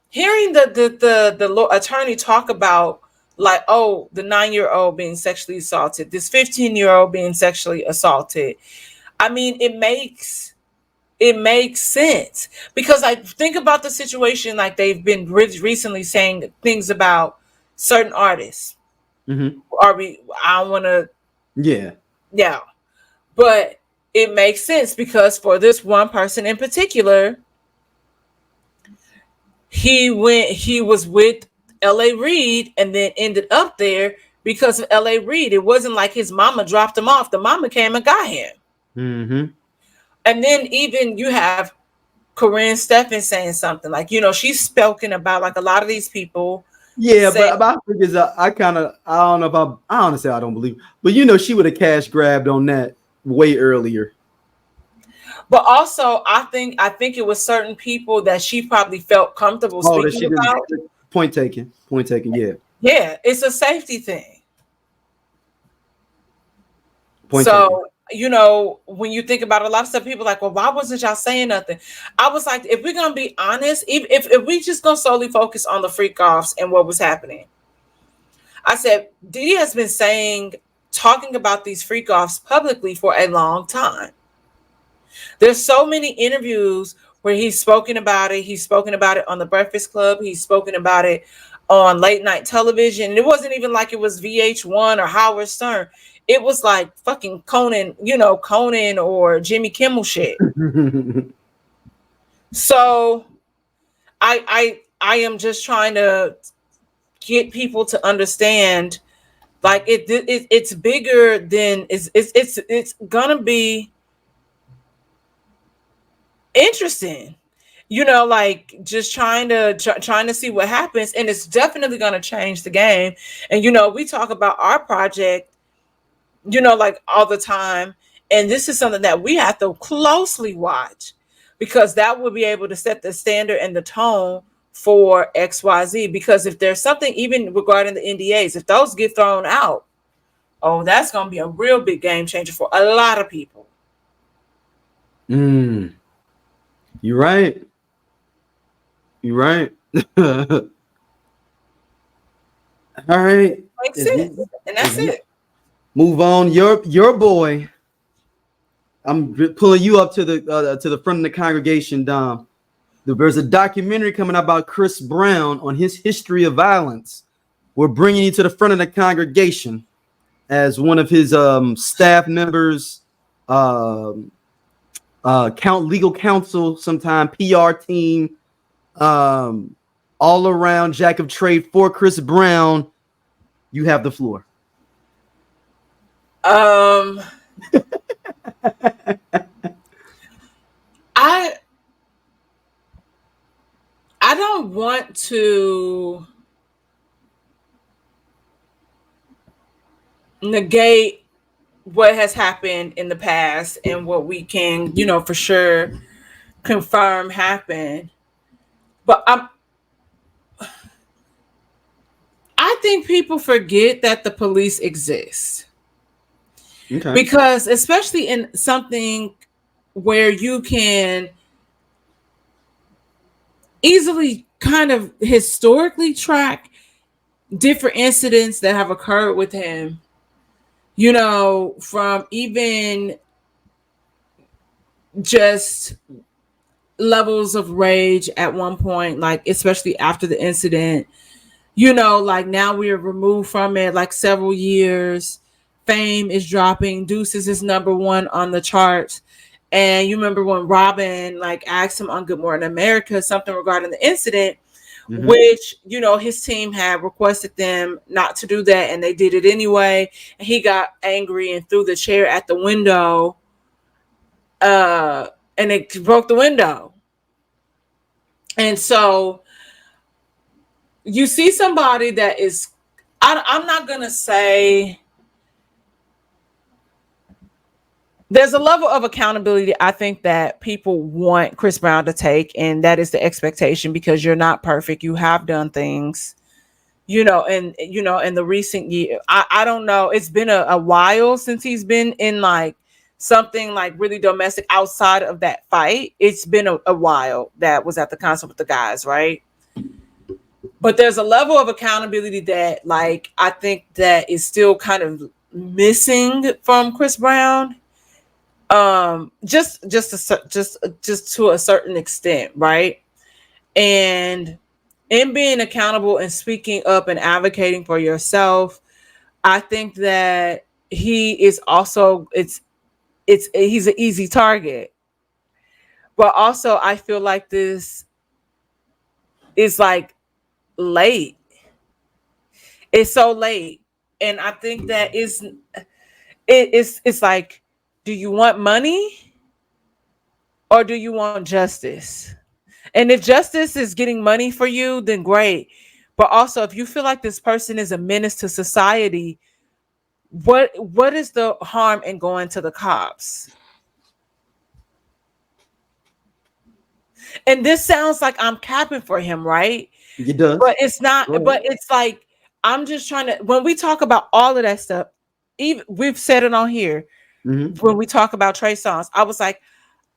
Speaker 2: hearing the attorney talk about, like, oh, the 9-year-old being sexually assaulted, this 15-year-old being sexually assaulted, I mean, it makes sense, because I think about the situation, like they've been recently saying things about certain artists.
Speaker 1: Mm-hmm.
Speaker 2: I don't want to.
Speaker 1: Yeah.
Speaker 2: But it makes sense, because for this one person in particular, he was with L.A. Reid and then ended up there because of L.A. Reid. It wasn't like his mama dropped him off. The mama came and got him.
Speaker 1: Mm-hmm.
Speaker 2: And then even you have Corinne Steffen saying something like, you know, she's spoken about, like, a lot of these people.
Speaker 1: Yeah, but my thing is, I don't know if I honestly, I don't believe, but you know, she would have cash grabbed on that way earlier.
Speaker 2: But also, I think it was certain people that she probably felt comfortable speaking about.
Speaker 1: Point taken. Yeah.
Speaker 2: Yeah, it's a safety thing.
Speaker 1: Point taken.
Speaker 2: You know, when you think about a lot of stuff, people are like, well, why wasn't y'all saying nothing? I was like, if we're gonna be honest, if we just gonna solely focus on the freak offs and what was happening, I said Diddy has been talking about these freak offs publicly for a long time. There's so many interviews where he's spoken about it. He's spoken about it on the Breakfast Club. He's spoken about it on late night television. It wasn't even like it was VH1 or Howard Stern. It was like fucking Conan or Jimmy Kimmel shit. So I am just trying to get people to understand, like, it's bigger than it's gonna be interesting, you know, like just trying to see what happens, and it's definitely going to change the game. And you know, we talk about our project, you know, like all the time, and this is something that we have to closely watch, because that will be able to set the standard and the tone for XYZ. Because if there's something, even regarding the NDAs, if those get thrown out, oh, that's going to be a real big game changer for a lot of people.
Speaker 1: You're right. All right.
Speaker 2: Makes sense. And that's it.
Speaker 1: Move on. Your boy. I'm pulling you up to the front of the congregation, Dom. There's a documentary coming out about Chris Brown on his history of violence. We're bringing you to the front of the congregation as one of his staff members, legal counsel, sometime PR team, all around jack of trade for Chris Brown. You have the floor.
Speaker 2: I don't want to negate what has happened in the past and what we can, you know, for sure confirm happened. But I think people forget that the police exist.
Speaker 1: Okay.
Speaker 2: Because especially in something where you can easily kind of historically track different incidents that have occurred with him, from even just levels of rage at one point, like especially after the incident, like now we're removed from it like several years. Fame is dropping. Deuces is number one on the charts. And you remember when Robin like asked him on Good Morning America something regarding the incident, which, his team had requested them not to do that. And they did it anyway. And he got angry and threw the chair at the window. And it broke the window. And so you see somebody that is, I'm not going to say, there's a level of accountability I think that people want Chris Brown to take, and that is the expectation because you're not perfect. You have done things, in the recent year. I don't know. It's been a while since he's been in like something like really domestic outside of that fight. It's been a while that was at the concert with the guys, right? But there's a level of accountability that like I think that is still kind of missing from Chris Brown. Just to a certain extent, right? And in being accountable and speaking up and advocating for yourself, I think that he is also he's an easy target. But also I feel like this is like late. It's so late. And I think that it's like, do you want money or do you want justice? And if justice is getting money for you, then great. But also, if you feel like this person is a menace to society, what is the harm in going to the cops? And this sounds like I'm capping for him, right?
Speaker 1: It does.
Speaker 2: But it's not. But it's like, I'm just trying to, when we talk about all of that stuff, even we've said it on here. When we talk about Trey Songz, I was like,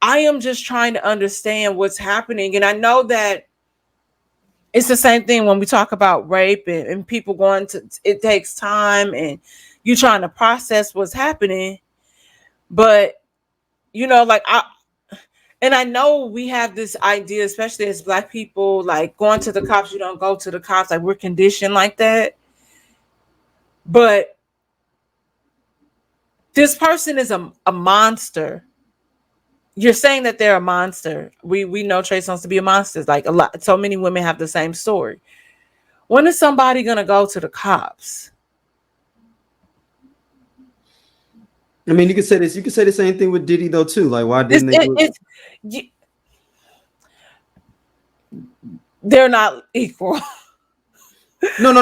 Speaker 2: I am just trying to understand what's happening. And I know that it's the same thing when we talk about rape and people going to, it takes time and you trying to process what's happening. But, like I know we have this idea, especially as Black people, like going to the cops, you don't go to the cops, like we're conditioned like that. But this person is a monster. You're saying that they're a monster. We know Trey Songz to be a monster. Like so many women have the same story. When is somebody gonna go to the cops?
Speaker 1: I mean, you could say this. You could say the same thing with Diddy though too. Like, why didn't they?
Speaker 2: They're not equal.
Speaker 1: No.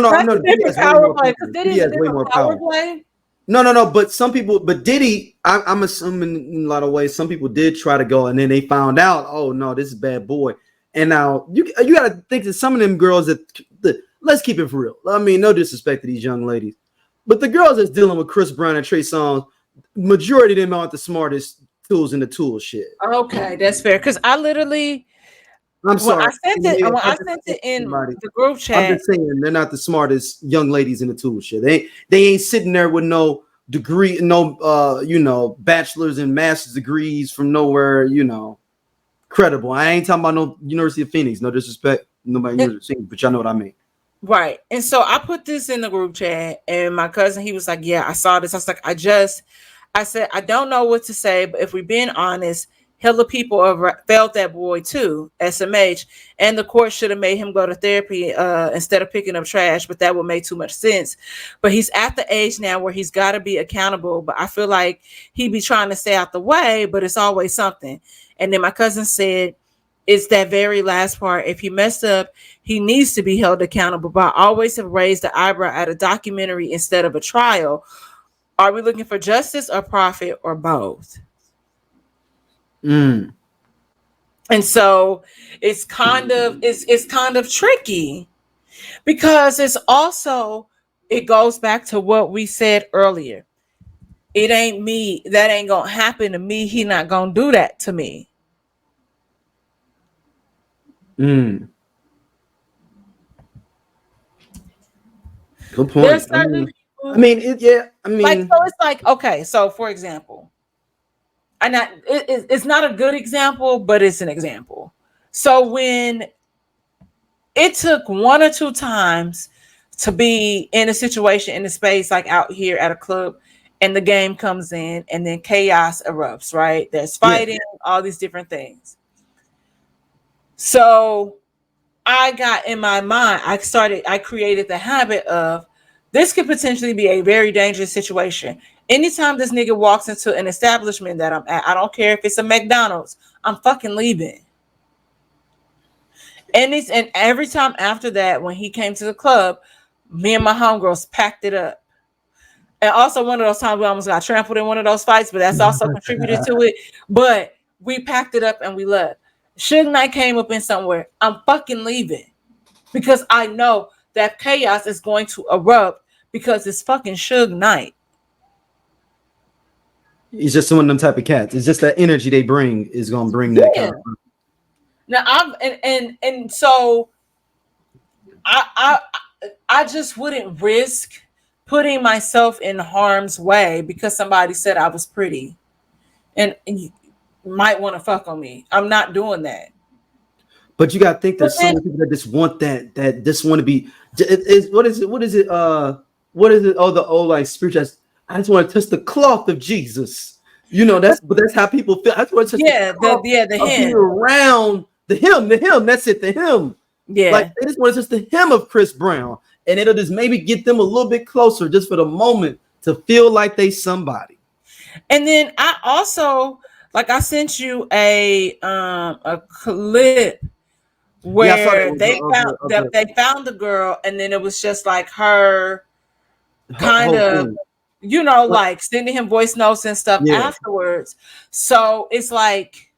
Speaker 2: Diddy has way more power.
Speaker 1: No. But some people, but Diddy, I'm assuming in a lot of ways, some people did try to go, and then they found out, oh no, this is bad boy. And now you got to think that some of them girls let's keep it for real. I mean, no disrespect to these young ladies, but the girls that's dealing with Chris Brown and Trey Songz, majority of them aren't the smartest tools in the tool shit.
Speaker 2: Okay, that's fair. Because I literally,
Speaker 1: I'm sorry.
Speaker 2: I sent it in the group chat.
Speaker 1: I'm just saying they're not the smartest young ladies in the tool shit. They ain't sitting there with no degree, no bachelor's and master's degrees from nowhere, credible. I ain't talking about no University of Phoenix. No disrespect, nobody University of Phoenix, but y'all know what I mean.
Speaker 2: Right. And so I put this in the group chat, and my cousin, he was like, yeah, I saw this. I was like, I said, I don't know what to say, but if we're being honest, hella people have felt that boy too, SMH, and the court should have made him go to therapy instead of picking up trash, but that would make too much sense. But he's at the age now where he's got to be accountable, but I feel like he be trying to stay out the way, but it's always something. And then my cousin said, it's that very last part. If he messed up, he needs to be held accountable, but I always have raised the eyebrow at a documentary instead of a trial. Are we looking for justice or profit or both? And so it's kind of tricky, because it's also, it goes back to what we said earlier. It ain't me. That ain't gonna happen to me. He not gonna do that to me.
Speaker 1: Good point.
Speaker 2: There's certain people,
Speaker 1: I mean,
Speaker 2: so it's like, okay, so for example, it's not a good example, but it's an example. So when it took 1 or 2 times to be in a situation, in a space like out here at a club, and the game comes in and then chaos erupts, right? There's fighting, all these different things. So I got in my mind, I created the habit of, this could potentially be a very dangerous situation. Anytime this nigga walks into an establishment that I'm at, I don't care if it's a McDonald's, I'm fucking leaving. And every time after that, when he came to the club, me and my homegirls packed it up. And also one of those times we almost got trampled in one of those fights, but that's also contributed to it. But we packed it up and we left. Suge Knight came up in somewhere, I'm fucking leaving. Because I know that chaos is going to erupt because it's fucking Suge Knight.
Speaker 1: He's just one of them type of cats. It's just that energy they bring is gonna bring that kind of.
Speaker 2: Now so I just wouldn't risk putting myself in harm's way because somebody said I was pretty and you might want to fuck on me. I'm not doing that.
Speaker 1: But you gotta think there's so many people that just want that just want to be. What is it? Oh, the old like spiritual. I just want to touch the cloth of Jesus. You know, that's how people feel. I just want to touch
Speaker 2: the hymn
Speaker 1: around the hymn. That's it. The hymn.
Speaker 2: Yeah,
Speaker 1: like they just want to touch the hymn of Chris Brown, and it'll just maybe get them a little bit closer, just for the moment, to feel like they somebody.
Speaker 2: And then I also, like, I sent you a clip where they found the girl, and then it was just like her kind of thing. You know, like sending him voice notes and stuff afterwards. So it's like,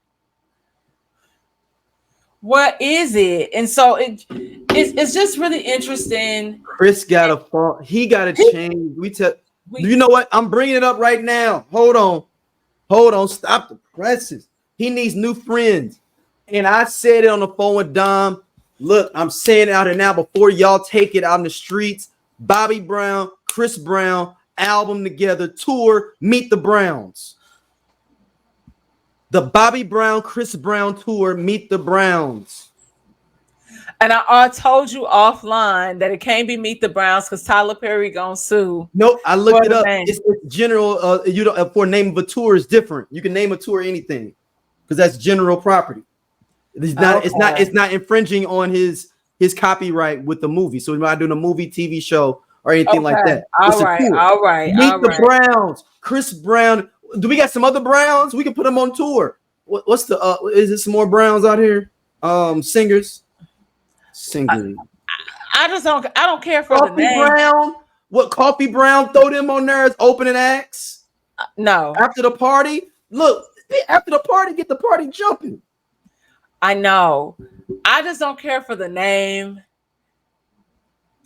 Speaker 2: what is it? And so it's just really interesting.
Speaker 1: Chris got a fault. He got to change. You know what? I'm bringing it up right now. Hold on. Stop the presses. He needs new friends. And I said it on the phone with Dom. Look, I'm saying it out and now before y'all take it out in the streets. Bobby Brown, Chris Brown, album together, tour, Meet the Browns. The Bobby Brown, Chris Brown tour, Meet the Browns.
Speaker 2: And I told you offline that it can't be Meet the Browns because Tyler Perry gonna sue.
Speaker 1: Nope, I looked it up. It's general. You know, for name of a tour is different. You can name a tour anything because that's general property. It's not. Okay. It's not infringing on his copyright with the movie. So we're not doing a movie, TV show, or anything like that.
Speaker 2: All right.
Speaker 1: Meet the Browns, Chris Brown. Do we got some other Browns? We can put them on tour. What's the? Is there some more Browns out here? Singers.
Speaker 2: I just don't. I don't care for
Speaker 1: Coffee
Speaker 2: the name.
Speaker 1: Brown. What Coffee Brown? Throw them on there as opening acts.
Speaker 2: No.
Speaker 1: After the party, look. After the party, get the party jumping.
Speaker 2: I know. I just don't care for the name.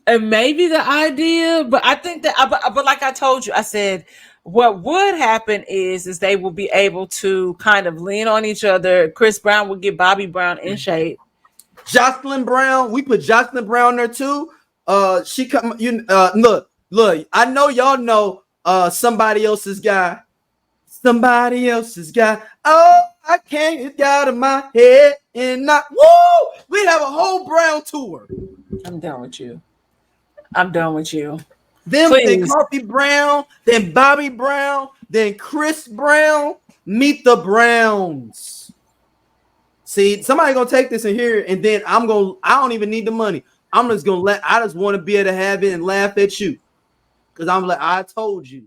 Speaker 2: And maybe the idea, but I think that. But like I told you, I said what would happen is they will be able to kind of lean on each other. Chris Brown will get Bobby Brown in shape.
Speaker 1: Jocelyn Brown, we put Jocelyn Brown there too. She come. Look. I know y'all know. Somebody else's guy. Oh, I can't get out of my head and not. Woo! We have a whole Brown tour.
Speaker 2: I'm done with you.
Speaker 1: Then Coffee Brown, then Bobby Brown, then Chris Brown. Meet the Browns. See, somebody gonna take this in here, and then I don't even need the money. I just want to be able to have it and laugh at you. Because I'm like, I told you.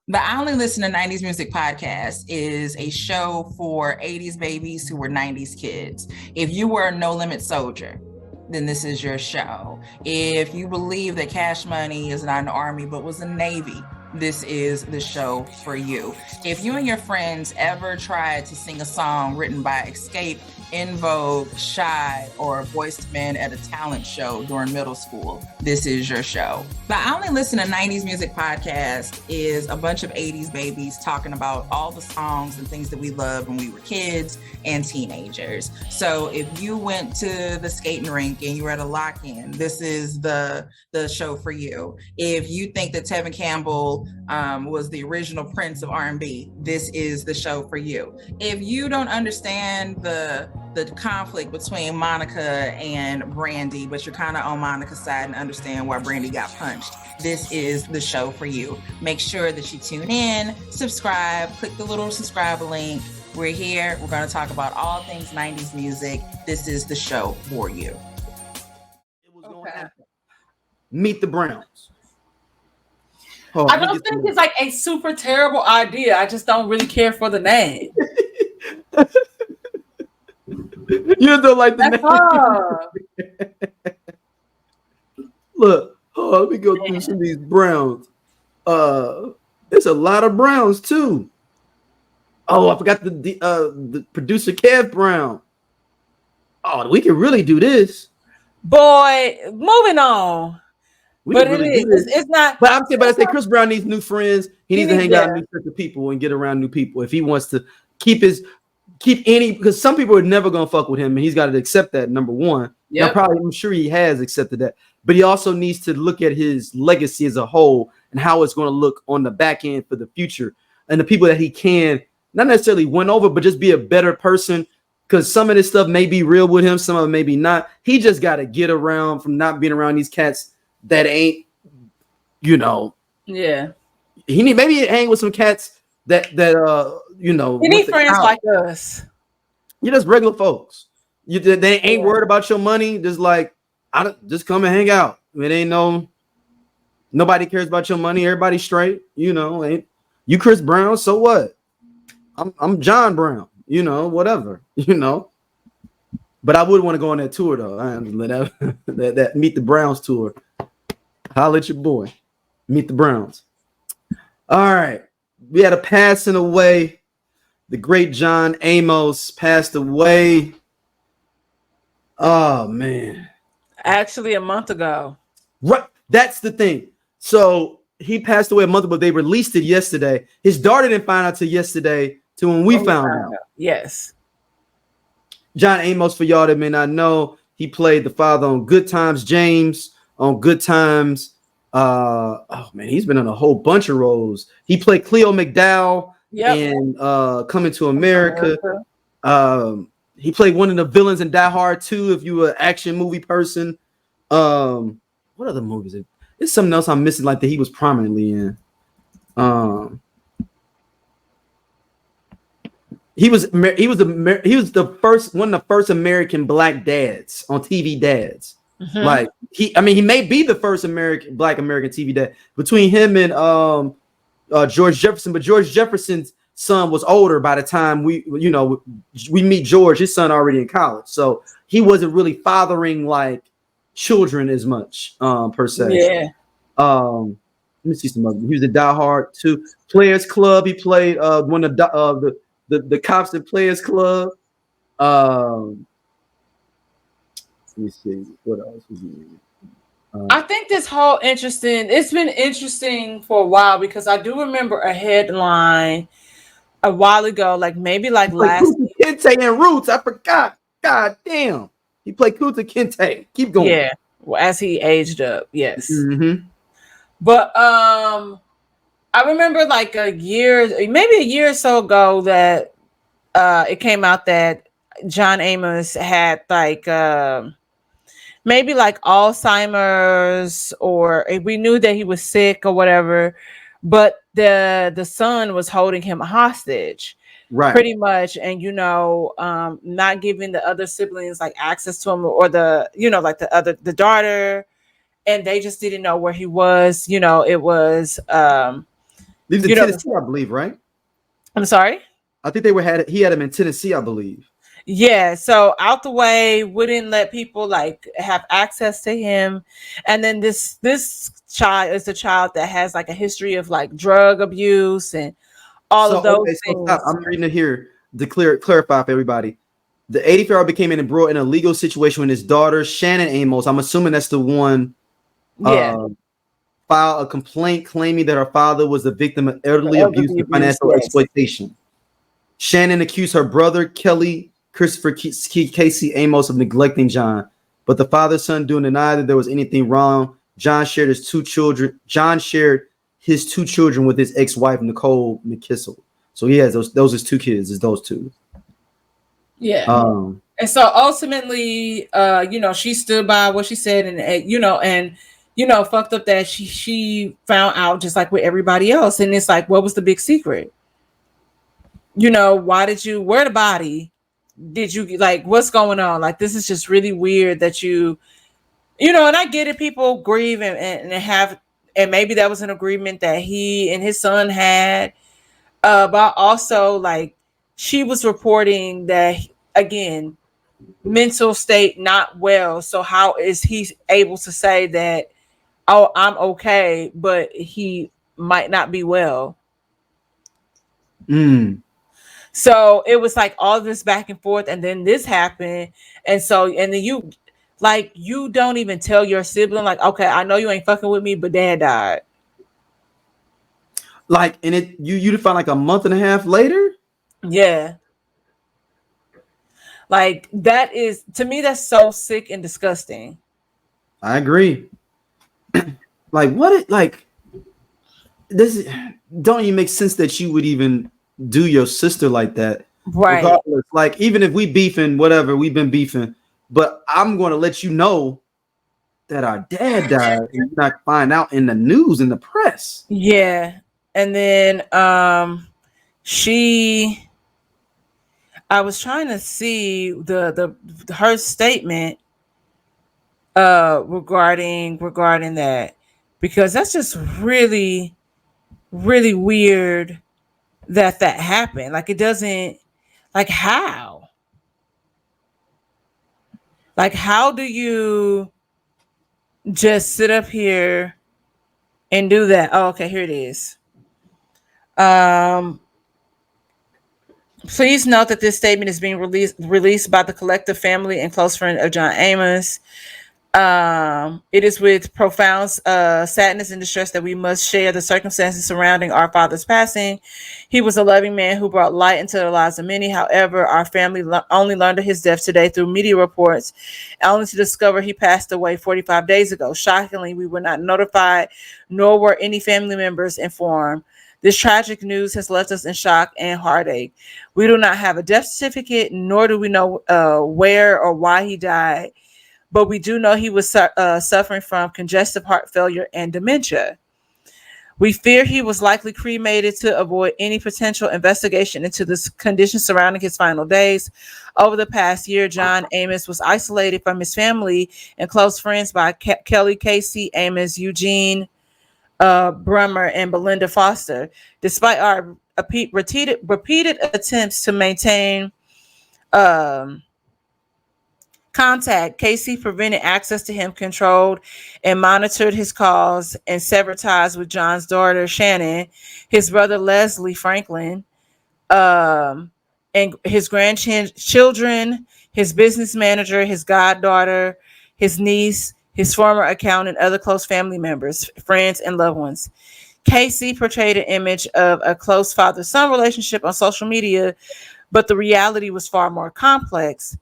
Speaker 6: The I Only Listen to 90s Music podcast is a show for 80s babies who were 90s kids. If you were a No Limit soldier, then this is your show. If you believe that Cash Money is not an army, but was a Navy, this is the show for you. If you and your friends ever tried to sing a song written by Escape In Vogue, Shy, or voiced men at a talent show during middle school, this is your show. The I Only Listen to 90s Music podcast is a bunch of 80s babies talking about all the songs and things that we loved when we were kids and teenagers. So if you went to the skating rink and you were at a lock-in, this is the show for you. If you think that Tevin Campbell was the original Prince of R&B, this is the show for you. If you don't understand the conflict between Monica and Brandy, but you're kind of on Monica's side and understand why Brandy got punched, this is the show for you. Make sure that you tune in, subscribe, click the little subscribe link. We're here. We're going to talk about all things 90s music. This is the show for you.
Speaker 1: It was going to happen. Meet the Browns. Oh,
Speaker 2: I don't think it's like a super terrible idea. I just don't really care for the name.
Speaker 1: You don't like the name. Look, let me go through some of these Browns. There's a lot of Browns too. Oh, I forgot the producer Kev Brown. Oh, we can really do this.
Speaker 2: Boy, moving on. But
Speaker 1: really
Speaker 2: it is. It's not.
Speaker 1: But I'm saying, but I say Chris Brown needs new friends. He needs to hang out with new sets of people and get around new people if he wants to keep any, because some people are never gonna fuck with him, and he's got to accept that. Number one, yeah, I'm sure he has accepted that, but he also needs to look at his legacy as a whole and how it's going to look on the back end for the future, and the people that he can not necessarily win over, but just be a better person. Because some of this stuff may be real with him, some of it maybe not. He just got to get around from not being around these cats that ain't,
Speaker 2: Yeah.
Speaker 1: He maybe hang with some cats that
Speaker 2: He need friends like us.
Speaker 1: You're just regular folks. They ain't worried about your money. Just like, just come and hang out. It ain't nobody cares about your money. Everybody's straight. Ain't you Chris Brown? So what? I'm John Brown. Whatever. But I would want to go on that tour though. That Meet the Browns tour. Holla at your boy. Meet the Browns. All right. We had a passing away. The great John Amos passed away. Oh man.
Speaker 2: Actually, a month ago.
Speaker 1: Right. That's the thing. So he passed away a month ago, but they released it yesterday. His daughter didn't find out till yesterday, till when we found out.
Speaker 2: Yes.
Speaker 1: John Amos, for y'all that may not know, he played the father on Good Times, James on Good Times. He's been in a whole bunch of roles. He played Cleo McDowell in Coming to America. He played one of the villains in Die Hard 2, if you were an action movie person. What other movies? There's something else I'm missing, like that he was prominently in. He was the first one of the first American black dads on TV dads. Mm-hmm. Like he may be the first black American TV dad between him and George Jefferson, but George Jefferson's son was older by the time we meet George. His son already in college, so he wasn't really fathering like children as much per se.
Speaker 2: Yeah.
Speaker 1: Let me see some other. He was a Die Hard 2 Players Club. He played one of the cops at Players Club. Let me see what else was he in.
Speaker 2: I think this whole it's been interesting for a while because I do remember a headline a while ago, like maybe like last
Speaker 1: Kente and Roots. I forgot. God damn. He played Kunta Kinte. Keep going.
Speaker 2: Yeah. Well, as he aged up, yes.
Speaker 1: Mm-hmm.
Speaker 2: But I remember like maybe a year or so ago that it came out that John Amos had like maybe like Alzheimer's, or we knew that he was sick or whatever, but the son was holding him hostage,
Speaker 1: right?
Speaker 2: Pretty much, and not giving the other siblings like access to him, or the daughter, and they just didn't know where he was. It was
Speaker 1: in Tennessee, I believe, right?
Speaker 2: I'm sorry.
Speaker 1: I think he had him in Tennessee, I believe.
Speaker 2: Yeah, so out the way, wouldn't let people like have access to him, and then this child is a child that has like a history of like drug abuse and all of those things.
Speaker 1: I'm reading it here to clarify for everybody. The 84-year-old became embroiled in a legal situation with his daughter, Shannon Amos. I'm assuming that's the one. Filed a complaint claiming that her father was the victim of elderly abuse and financial exploitation. Shannon accused her brother, Kelly Christopher Casey Amos, of neglecting John, but the father-son son denied that there was anything wrong. John shared his two children with his ex-wife, Nicole McKissel. So he has those his two kids, is those two.
Speaker 2: Yeah. And so ultimately, she stood by what she said, and fucked up that she found out just like with everybody else. And it's like, what was the big secret? Why did you wear the body? Did you like, what's going on? Like, this is just really weird that and I get it. People grieve and have, and maybe that was an agreement that he and his son had. But also, like, she was reporting that, again, mental state not well. So how is he able to say that, oh, I'm okay, but he might not be well? So it was like all this back and forth, and then this happened. And then you don't even tell your sibling, like, okay, I know you ain't fucking with me, but dad died.
Speaker 1: Like, and you find like a month and a half later?
Speaker 2: Yeah. Like, that is, to me, that's so sick and disgusting.
Speaker 1: I agree. Like, this don't even make sense that you would even do your sister like that.
Speaker 2: Right.
Speaker 1: Regardless, like, even if we beefing, whatever, we've been beefing, but I'm going to let you know that our dad died and you're not find out in the news, in the press.
Speaker 2: Yeah. And then I was trying to see her statement regarding that, because that's just really, really weird that happened. Like, it doesn't, like, how do you just sit up here and do that? Oh, okay, here it is. Please note that this statement is being released by the collective family and close friend of John Amos. It is with profound sadness and distress that we must share the circumstances surrounding our father's passing. He was a loving man who brought light into the lives of many. However, our family only learned of his death today through media reports, only to discover he passed away 45 days ago. Shockingly, we were not notified, nor were any family members informed. This tragic news has left us in shock and heartache. We do not have a death certificate, nor do we know where or why he died. But we do know he was suffering from congestive heart failure and dementia. We fear he was likely cremated to avoid any potential investigation into the conditions surrounding his final days. Over the past year, John Amos was isolated from his family and close friends by Kelly Casey Amos, Eugene Brummer, and Belinda Foster. Despite our repeated attempts to maintain contact, Casey prevented access to him, controlled and monitored his calls, and severed ties with John's daughter, Shannon, his brother, Leslie Franklin, and his grandchildren, his business manager, his goddaughter, his niece, his former accountant, other close family members, friends, and loved ones. Casey portrayed an image of a close father-son relationship on social media, but the reality was far more complex.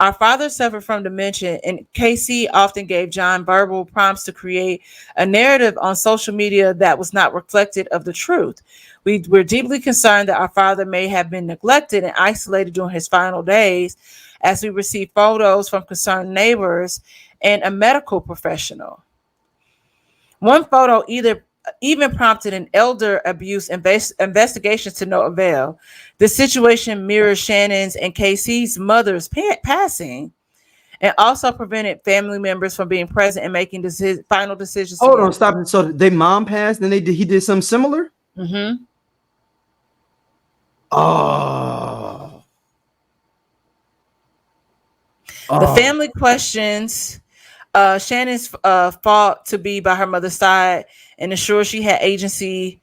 Speaker 2: Our father suffered from dementia, and Casey often gave John verbal prompts to create a narrative on social media that was not reflective of the truth. We're deeply concerned that our father may have been neglected and isolated during his final days, as we received photos from concerned neighbors and a medical professional. One photo even prompted an elder abuse investigation to no avail. The situation mirrors Shannon's and Casey's mother's passing, and also prevented family members from being present and making final decisions.
Speaker 1: Hold on, stop it. So their mom passed, and he did something similar?
Speaker 2: Mm-hmm.
Speaker 1: Oh.
Speaker 2: The family questions Shannon's fought to be by her mother's side and ensure she had agency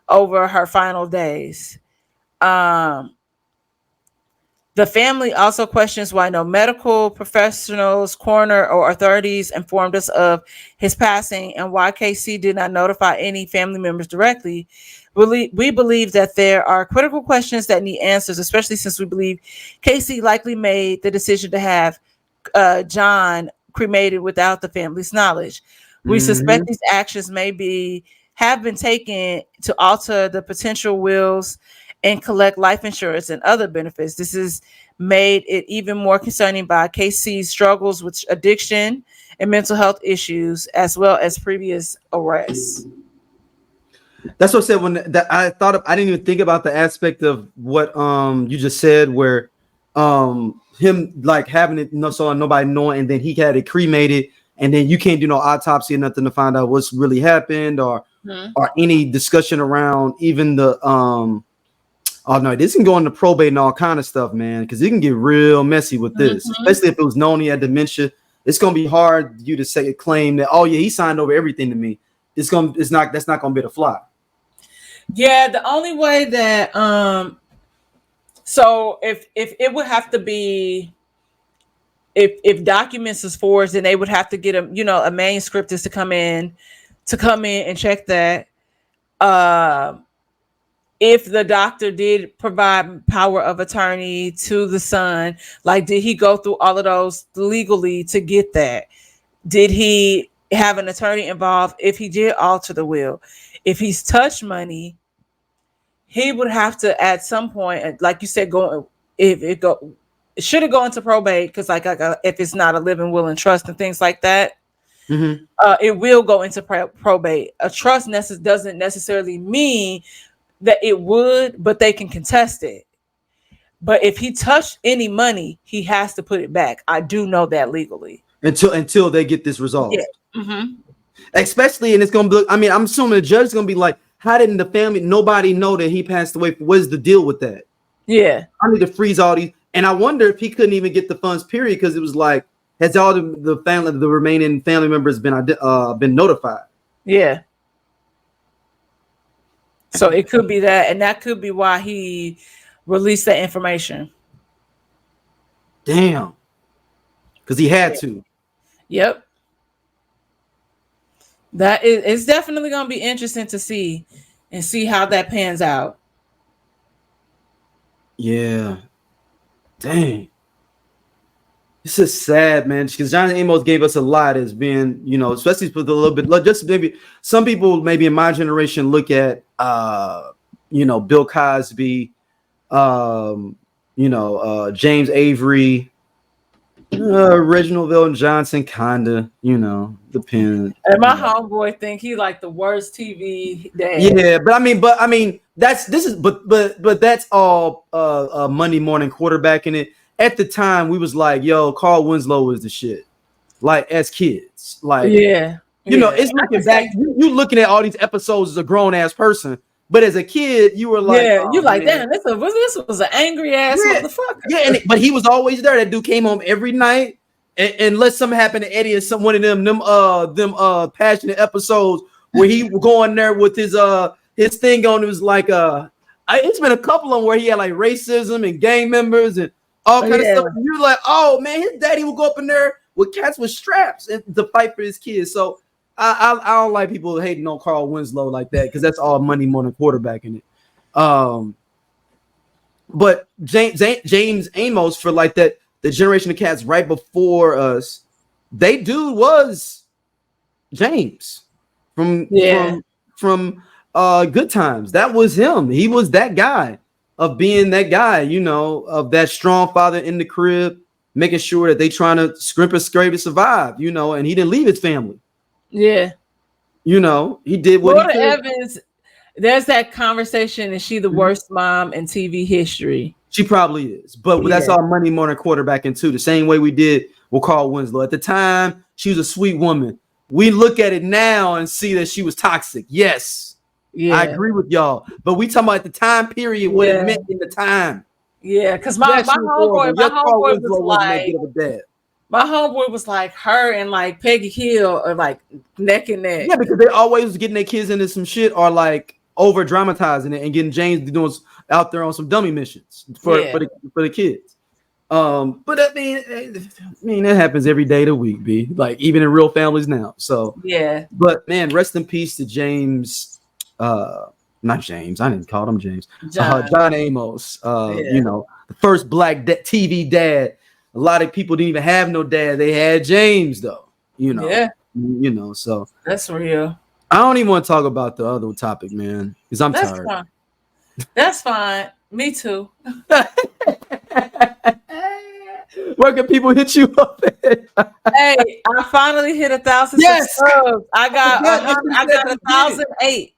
Speaker 2: over her final days. The The family also questions why no medical professionals, coroner, or authorities informed us of his passing and why KC did not notify any family members directly. We believe that there are critical questions that need answers, especially since we believe KC likely made the decision to have John cremated without the family's knowledge. We suspect these actions have been taken to alter the potential wills and collect life insurance and other benefits. This has made it even more concerning by KC's struggles with addiction and mental health issues, as well as previous arrests.
Speaker 1: That's what I said when I didn't even think about the aspect of what you just said, where him like having it so nobody knowing, and then he had it cremated, and then you can't do no autopsy or nothing to find out what's really happened or any discussion around even the oh no, this can go into probate and all kind of stuff, man, because it can get real messy with this, especially if it was known he had dementia. It's gonna be hard you to claim that, oh yeah, he signed over everything to me. That's not gonna be the fly.
Speaker 2: Yeah, the only way that so if it would have to be if documents is forged, then they would have to get a manuscript to come in and check that. If the doctor did provide power of attorney to the son, like did he go through all of those legally to get that? Did he have an attorney involved if he did alter the will? If he's touched money, he would have to at some point, like you said, should it go into probate? Because like if it's not a living will and trust and things like that, it will go into probate. A trust doesn't necessarily mean that it would, but they can contest it. But if he touched any money, he has to put it back. I do know that legally
Speaker 1: until they get this resolved.
Speaker 2: Yeah.
Speaker 1: Especially, and it's gonna be. I mean, I'm assuming the judge is gonna be like, "How didn't the family, nobody know that he passed away? What's the deal with that?"
Speaker 2: Yeah,
Speaker 1: I need to freeze all these. And I wonder if he couldn't even get the funds, period, because it was like, has all the remaining family members been notified?
Speaker 2: Yeah. So it could be that, and that could be why he released that information.
Speaker 1: Damn. Because he had to.
Speaker 2: Yep. It's definitely going to be interesting to see how that pans out.
Speaker 1: Yeah. Dang. This is sad, man, because John Amos gave us a lot as being, especially for the little bit, just maybe some people maybe in my generation look at, Bill Cosby, James Avery, Reginald Vaughn Johnson, kinda, depends.
Speaker 2: And my homeboy think he like the worst TV dad.
Speaker 1: Yeah, but I mean, but that's all Monday morning quarterbacking it. At the time, we was like, yo, Carl Winslow was the shit. Like, as kids. Like, it's looking back. You looking at all these episodes as a grown-ass person. But as a kid, you were like,
Speaker 2: you like, damn, this was an angry ass motherfucker.
Speaker 1: Yeah, but he was always there. That dude came home every night. And unless something happened to Eddie or one of them passionate episodes where he was going there with his thing on, it was like it's been a couple of them where he had like racism and gang members and all kind of stuff. And you're like, oh man, his daddy will go up in there with cats with straps and to fight for his kids. So I don't like people hating on Carl Winslow like that because that's all money more than quarterbacking it. But James Amos, for like that, the generation of cats right before us, they dude was James from Good Times. That was him. He was that guy. Of being that guy, of that strong father in the crib, making sure that they trying to scrape and survive, and he didn't leave his family.
Speaker 2: Yeah.
Speaker 1: He did what
Speaker 2: Florida
Speaker 1: he could.
Speaker 2: Evans, there's that conversation. Is she the worst mom in TV history?
Speaker 1: She probably is. But that's all money more than quarterbacking too. The same way we did with Carl Winslow. At the time, she was a sweet woman. We look at it now and see that she was toxic. Yes. Yeah. I agree with y'all, but we talking about the time period, what it meant in the time.
Speaker 2: Yeah, because my homeboy was like her and like Peggy Hill are like neck and neck.
Speaker 1: Yeah, because they always getting their kids into some shit or like over dramatizing it and getting James doing out there on some dummy missions for the kids. But I mean, that happens every day of the week, B. Like even in real families now. So
Speaker 2: Yeah.
Speaker 1: but man, rest in peace to James. Not James. I didn't call him James. John Amos. You know, the first black TV dad. A lot of people didn't even have no dad. They had James though. You know.
Speaker 2: Yeah.
Speaker 1: You know. So
Speaker 2: that's real.
Speaker 1: I don't even want to talk about the other topic, man, because I'm tired.
Speaker 2: Fine. That's fine. Me too.
Speaker 1: Where can people hit you up at?
Speaker 2: Hey, I finally hit 1,000 subscribers. I got 1,008.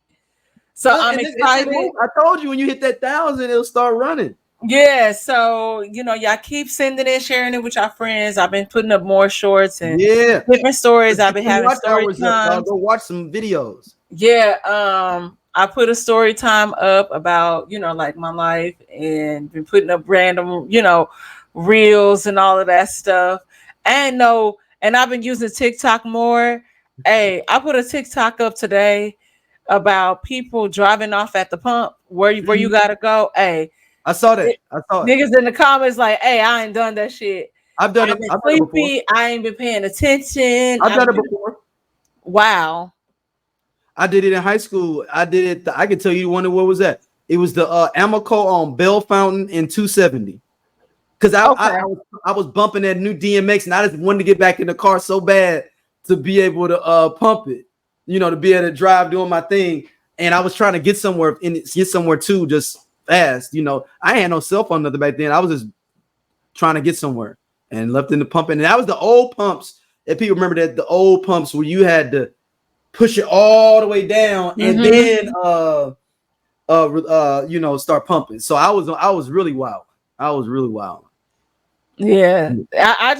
Speaker 2: So I'm excited.
Speaker 1: I told you when you hit that 1,000, it'll start running.
Speaker 2: Yeah, so you know, y'all keep sending it, sharing it with your friends. I've been putting up more shorts and different stories. I've been having story time.
Speaker 1: Go watch some videos.
Speaker 2: Yeah, I put a story time up about, you know, like my life, and been putting up random, you know, reels and all of that stuff. And I've been using TikTok more. Hey, I put a TikTok up today about people driving off at the pump where you gotta go. Hey,
Speaker 1: I saw that.
Speaker 2: Niggas in the comments like, hey, I ain't done that shit.
Speaker 1: I've done it.
Speaker 2: I've been sleepy. I ain't been paying attention.
Speaker 1: I've done it before.
Speaker 2: Wow.
Speaker 1: I did it in high school. I did it. I can tell you what was that? It was the Amoco on Bell Fountain in 270. Because I was bumping that new DMX, and I just wanted to get back in the car so bad to be able to pump it, you know, to be able to drive doing my thing. And I was trying to get somewhere too, just fast. You know, I had no cell phone nothing back then. I was just trying to get somewhere and left in the pump. And that was the old pumps. If people remember that, the old pumps where you had to push it all the way down and then you know, start pumping. So I was really wild.
Speaker 2: Yeah, I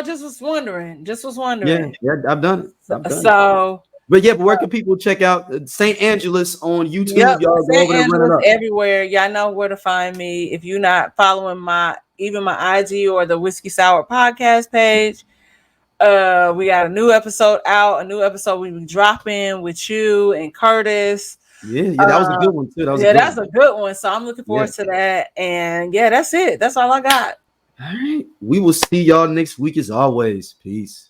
Speaker 2: just was wondering.
Speaker 1: Yeah, I've done it. But where can people check out St. Angelus on YouTube?
Speaker 2: Yep,
Speaker 1: y'all go over and run it up
Speaker 2: everywhere. Y'all know where to find me. If you're not following my IG or the Whiskey Sour podcast page, we got a new episode out. A new episode we be dropping with you and Curtis.
Speaker 1: Yeah, that was a good one too.
Speaker 2: That's a good one. So I'm looking forward to that. And yeah, that's it. That's all I got.
Speaker 1: All right. We will see y'all next week as always. Peace.